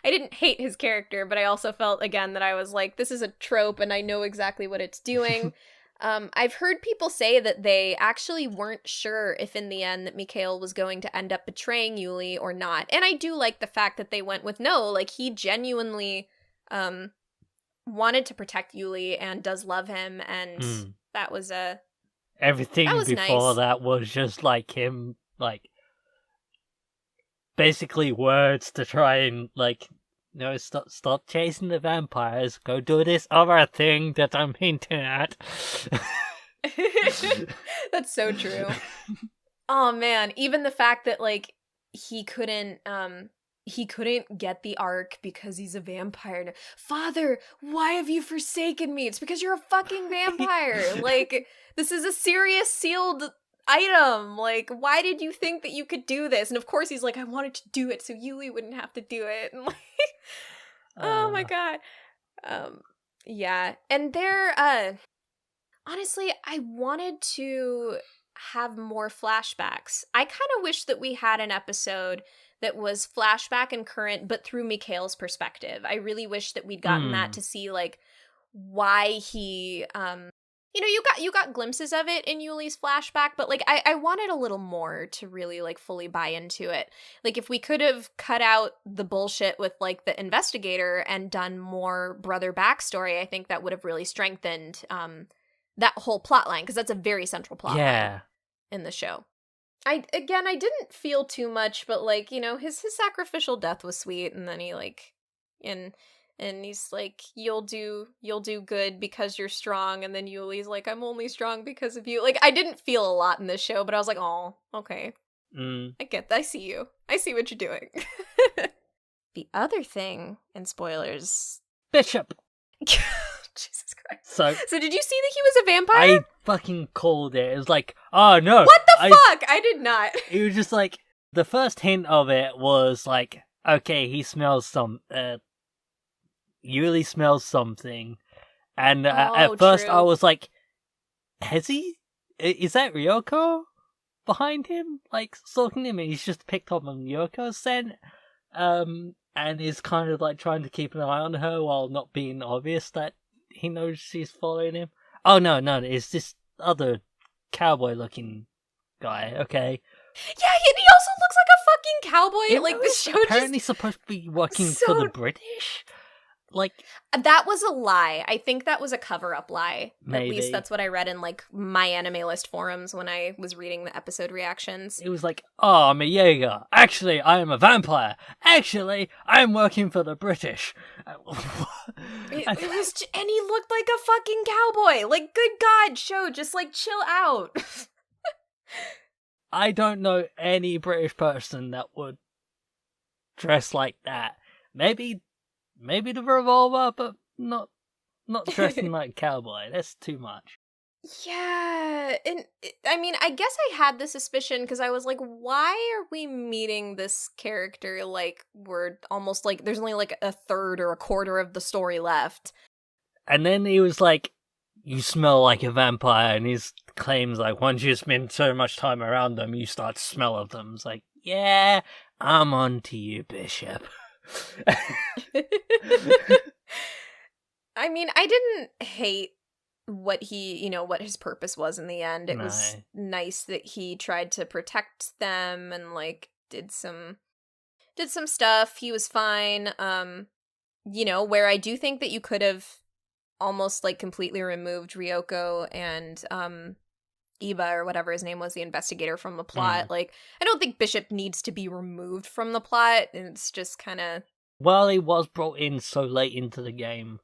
didn't hate his character, but I also felt again that I was like, this is a trope and I know exactly what it's doing. I've heard people say that they actually weren't sure if in the end that Mikhail was going to end up betraying Yuli or not. And I do like the fact that they went with no, like he genuinely wanted to protect Yuli and does love him, and that was everything was before nice. that was just like him, like basically words to try and like, no, stop chasing the vampires. Go do this other thing that I'm hinting at. That's so true. Oh man, even the fact that like he couldn't get the arc because he's a vampire. Father, why have you forsaken me? It's because you're a fucking vampire. Like, this is a serious sealed item. Like, why did you think that you could do this? And of course he's like, I wanted to do it so Yuli wouldn't have to do it. And like, oh my god. Yeah. And there, honestly, I wanted to have more flashbacks. I kind of wish that we had an episode that was flashback and current, but through Mikhail's perspective. I really wish that we'd gotten that to see like why he, you got glimpses of it in Yuli's flashback, but like I wanted a little more to really like fully buy into it. Like if we could have cut out the bullshit with like the investigator and done more brother backstory, I think that would have really strengthened that whole plot line, because that's a very central plot line in the show. I didn't feel too much, but like, his sacrificial death was sweet, and then he like and he's like, you'll do good because you're strong, and then Yuli's like, I'm only strong because of you. Like, I didn't feel a lot in this show, but I was like, oh, okay. I see you. I see what you're doing. The other thing, and spoilers, Bishop. Jesus Christ. So did you see that he was a vampire? I fucking called it. It was like, oh no. What the fuck? I did not. It was just like, the first hint of it was like, okay, he smells Yuli smells something. And at first true. I was like, is that Ryoko behind him? Like, stalking him, and he's just picked up on Ryoko's scent. And is kind of like trying to keep an eye on her while not being obvious that he knows she's following him. Oh no, it's this other cowboy-looking guy. Okay. Yeah, and he also looks like a fucking cowboy. Like, this show apparently supposed to be working for the British. Like, that was a lie. I think that was a cover-up lie. Maybe. At least that's what I read in like my anime list forums when I was reading the episode reactions. It was like, oh, I'm a Jaeger. Actually, I am a vampire. Actually, I'm working for the British. It was, and he looked like a fucking cowboy. Like, good God, show, just like chill out. I don't know any British person that would dress like that. Maybe the revolver, but not dressing like a cowboy. That's too much. Yeah, and I mean, I guess I had the suspicion because I was like, why are we meeting this character like we're almost like there's only like a third or a quarter of the story left? And then he was like, you smell like a vampire, and his claims like, once you spend so much time around them, you start to smell of them. It's like, yeah, I'm on to you, Bishop. I mean, I didn't hate what what his purpose was in the end. It was nice that he tried to protect them and like did some stuff. He was fine. where I do think that you could have almost like completely removed Ryoko and Iba or whatever his name was, the investigator, from the plot. Like, I don't think Bishop needs to be removed from the plot. It's just kind of... Well, he was brought in so late into the game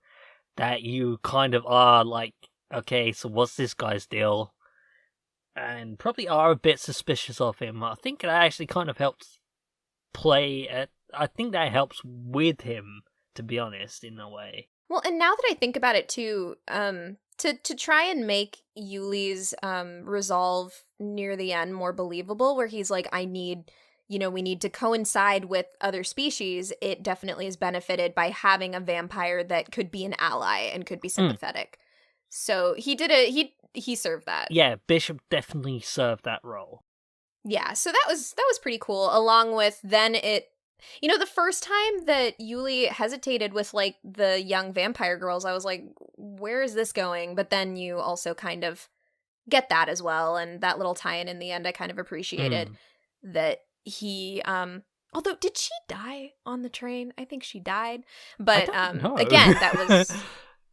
that you kind of are like, okay, so what's this guy's deal? And probably are a bit suspicious of him. I think that actually kind of helps I think that helps with him, to be honest, in a way. Well, and now that I think about it too, to try and make Yuli's resolve near the end more believable, where he's like, we need to coincide with other species, it definitely is benefited by having a vampire that could be an ally and could be sympathetic. So he served that. Yeah, Bishop definitely served that role. Yeah, so that was pretty cool, along with then it... the first time that Yuli hesitated with, like, the young vampire girls, I was like, where is this going? But then you also kind of get that as well, and that little tie-in in the end I kind of appreciated. That he, although, did she die on the train? I think she died. But, again, that was...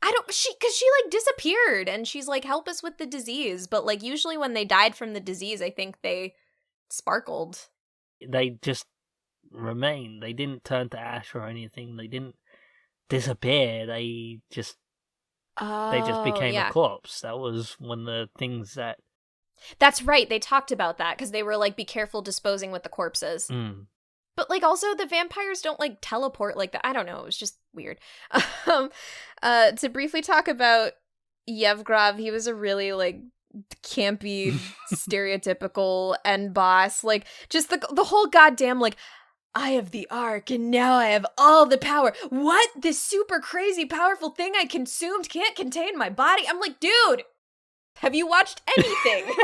because she, like, disappeared, and she's like, help us with the disease. But, like, usually when they died from the disease, I think they sparkled. They just remain. They didn't turn to ash or anything. They didn't disappear. They just became a corpse. That was one of the things that... That's right. They talked about that because they were like, be careful disposing with the corpses. But, like, also the vampires don't, like, teleport like that. I don't know. It was just weird. To briefly talk about Yevgrav, he was a really, like, campy, stereotypical end boss. Like, just the whole goddamn, like, I have the Ark, and now I have all the power. What? This super crazy powerful thing I consumed can't contain my body? I'm like, dude, have you watched anything?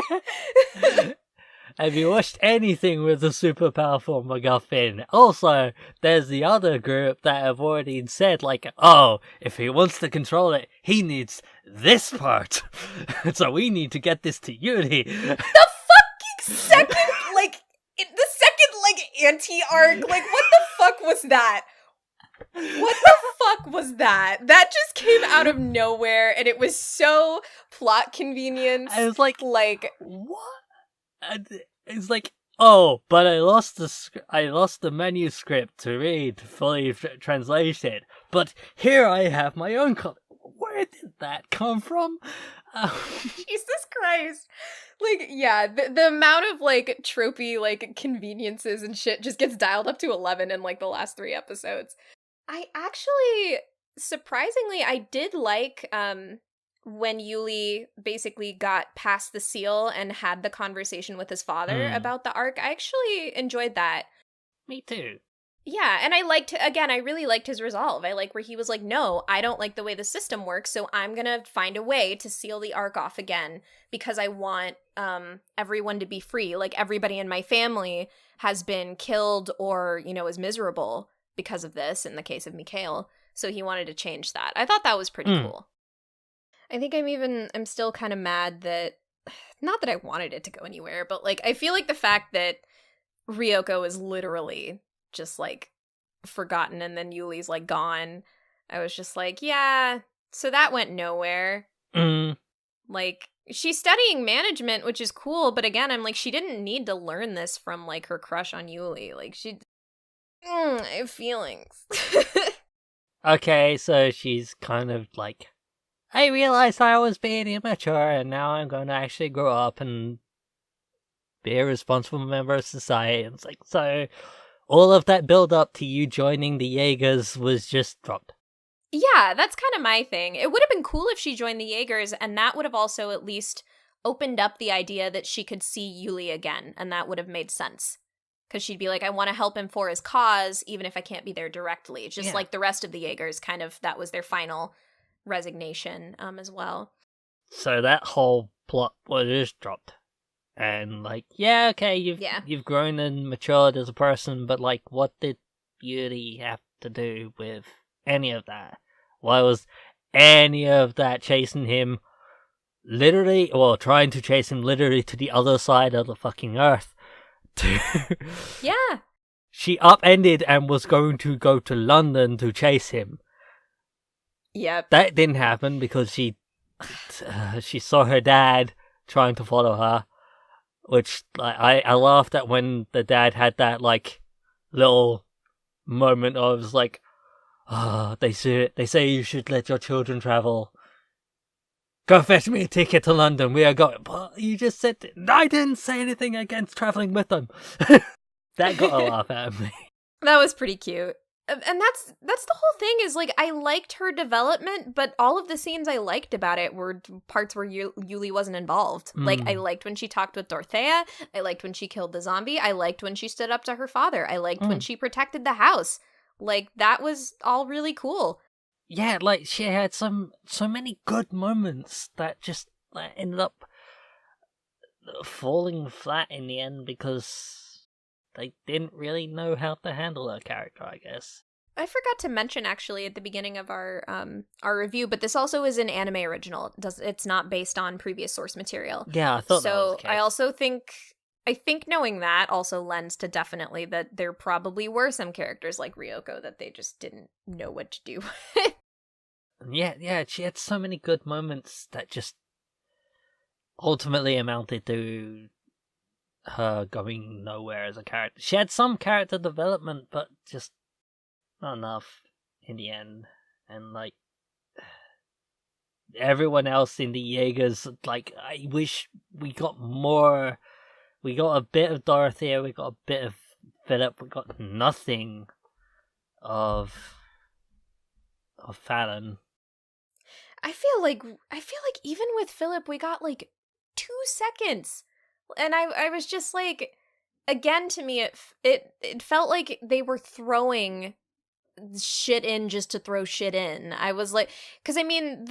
Have you watched anything with a super powerful MacGuffin? Also, there's the other group that have already said, like, oh, if he wants to control it, he needs this part. So we need to get this to Yuri. The fucking second, anti-arc, like, what the fuck was that? What the fuck was that? That just came out of nowhere, and it was so plot convenient. I was like, what? It's like, oh, but I lost the manuscript to read, fully translated. But here I have my own copy. Where did that come from? Jesus Christ. Like, yeah, the amount of, like, tropey, like, conveniences and shit just gets dialed up to 11 in, like, the last 3 episodes. I actually, surprisingly, I did like, when Yuli basically got past the seal and had the conversation with his father about the Ark. I actually enjoyed that. Me too. Yeah, and I really liked his resolve. I like where he was like, no, I don't like the way the system works, so I'm gonna find a way to seal the Ark off again because I want everyone to be free. Like, everybody in my family has been killed or, is miserable because of this, in the case of Mikhail. So he wanted to change that. I thought that was pretty cool. I think I'm still kind of mad that, not that I wanted it to go anywhere, but, like, I feel like the fact that Ryoko is literally just, like, forgotten and then Yuli's, like, gone, I was just like, yeah, so that went nowhere. Like, she's studying management, which is cool, but again, I'm like, she didn't need to learn this from, like, her crush on Yuli. Like, I have feelings. Okay, so she's kind of like, I realized I was being immature, and now I'm going to actually grow up and be a responsible member of society. And it's like, so all of that build up to you joining the Jaegers was just dropped. Yeah, that's kind of my thing. It would have been cool if she joined the Jaegers, and that would have also at least opened up the idea that she could see Yuli again, and that would have made sense. Because she'd be like, I want to help him for his cause, even if I can't be there directly. Just like the rest of the Jaegers, kind of, that was their final resignation as well. So that whole plot was just dropped. And, like, yeah, okay, you've grown and matured as a person, but, like, what did Yuri have to do with any of that? Why was any of that chasing him literally, well, trying to chase him literally to the other side of the fucking earth? Yeah. She upended and was going to go to London to chase him. Yep. That didn't happen because she saw her dad trying to follow her, which I laughed at when the dad had that like little moment of like, they say you should let your children travel. Go fetch me a ticket to London. We are going. But you just said I didn't say anything against traveling with them. That got a laugh out of me. That was pretty cute. And that's the whole thing is, like, I liked her development, but all of the scenes I liked about it were parts where Yuli wasn't involved. Like, I liked when she talked with Dorothea. I liked when she killed the zombie. I liked when she stood up to her father. I liked when she protected the house. Like, that was all really cool. Yeah, like, she had so many good moments that just ended up falling flat in the end because they didn't really know how to handle her character, I guess. I forgot to mention, actually, at the beginning of our review, but this also is an anime original. It's not based on previous source material. Yeah, I thought that was the case. I also think knowing that also lends to definitely that there probably were some characters like Ryoko that they just didn't know what to do with. Yeah, she had so many good moments that just ultimately amounted to her going nowhere as a character. She had some character development, but just not enough in the end. And like everyone else in the Jaegers, like I wish we got more. We got a bit of Dorothea, we got a bit of Philip, we got nothing of Fallon. I feel like even with Philip, we got like 2 seconds. And I was just like, again, to me, it felt like they were throwing shit in just to throw shit in. I was like, because I mean,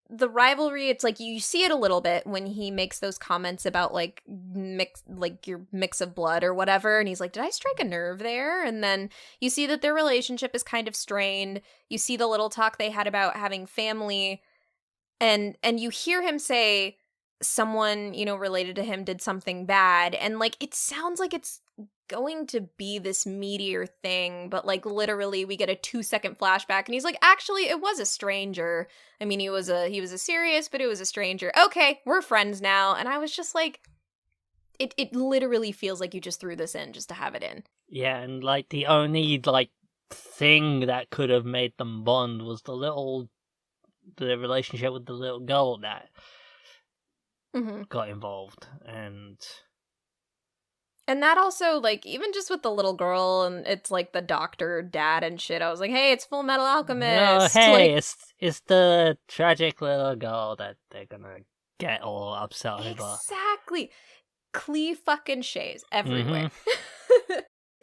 the rivalry, it's like you see it a little bit when he makes those comments about like your mix of blood or whatever, and he's like, did I strike a nerve there? And then you see that their relationship is kind of strained. You see the little talk they had about having family, and you hear him say someone, related to him did something bad, and like it sounds like it's going to be this meteor thing, but like literally we get a 2-second flashback and he's like, actually it was a stranger. I mean, he was a Sirius, but it was a stranger. Okay, we're friends now. And I was just like, it literally feels like you just threw this in just to have it in. Yeah, and like the only like thing that could have made them bond was the relationship with the little girl that got involved. And that also, like, even just with the little girl, and it's like the doctor dad and shit, I was like, hey, it's Full Metal Alchemist. No, hey, like, it's the tragic little girl that they're gonna get all upset over. Exactly. Clee fucking shays everywhere.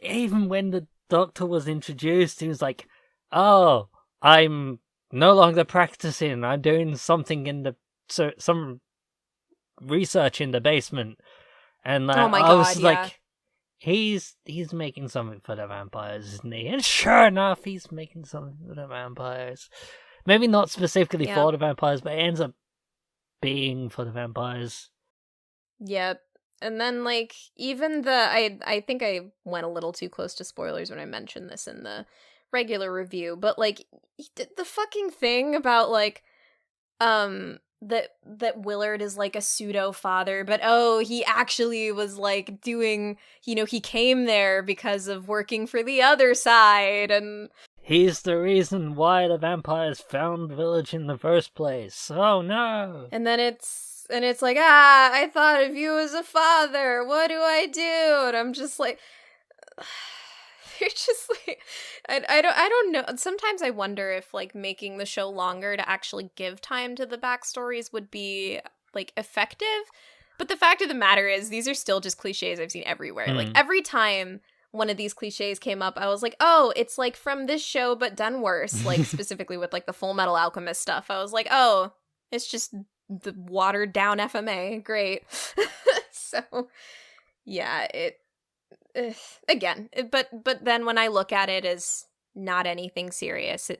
Even when the doctor was introduced, he was like, oh, I'm no longer practicing. I'm doing something in some research in the basement. And oh my I God, was like, he's making something for the vampires, isn't he? And sure enough, he's making something for the vampires. Maybe not specifically for the vampires, but it ends up being for the vampires. Yep. And then, like, even I think I went a little too close to spoilers when I mentioned this in the regular review, but, like, the fucking thing about, like, that Willard is like a pseudo father, but he actually was like doing, he came there because of working for the other side, and he's the reason why the vampires found the village in the first place. Oh no. And then it's like, I thought of you as a father. What do I do? And I'm just like, you're just like, I don't know. Sometimes I wonder if like making the show longer to actually give time to the backstories would be like effective. But the fact of the matter is, these are still just cliches I've seen everywhere. Like every time one of these cliches came up, I was like, oh, it's like from this show but done worse. Like specifically with like the Full Metal Alchemist stuff. I was like, oh, it's just the watered down FMA. Great. So yeah, again, but then when I look at it as not anything serious,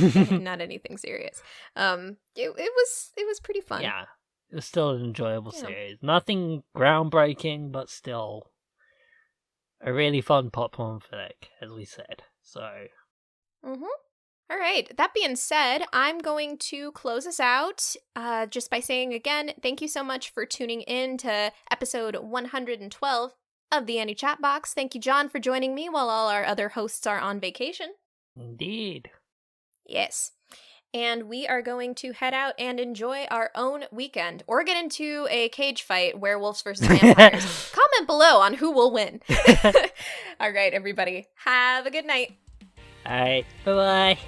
not anything serious, it was pretty fun. Yeah, it was still an enjoyable series. Nothing groundbreaking, but still a really fun popcorn flick, as we said. So, all All right. That being said, I'm going to close us out just by saying again, thank you so much for tuning in to episode 112 of the Annie Chat Box. Thank you, John, for joining me while all our other hosts are on vacation. Indeed. Yes. And we are going to head out and enjoy our own weekend or get into a cage fight, werewolves versus vampires. Comment below on who will win. All right, everybody. Have a good night. All right. Bye-bye.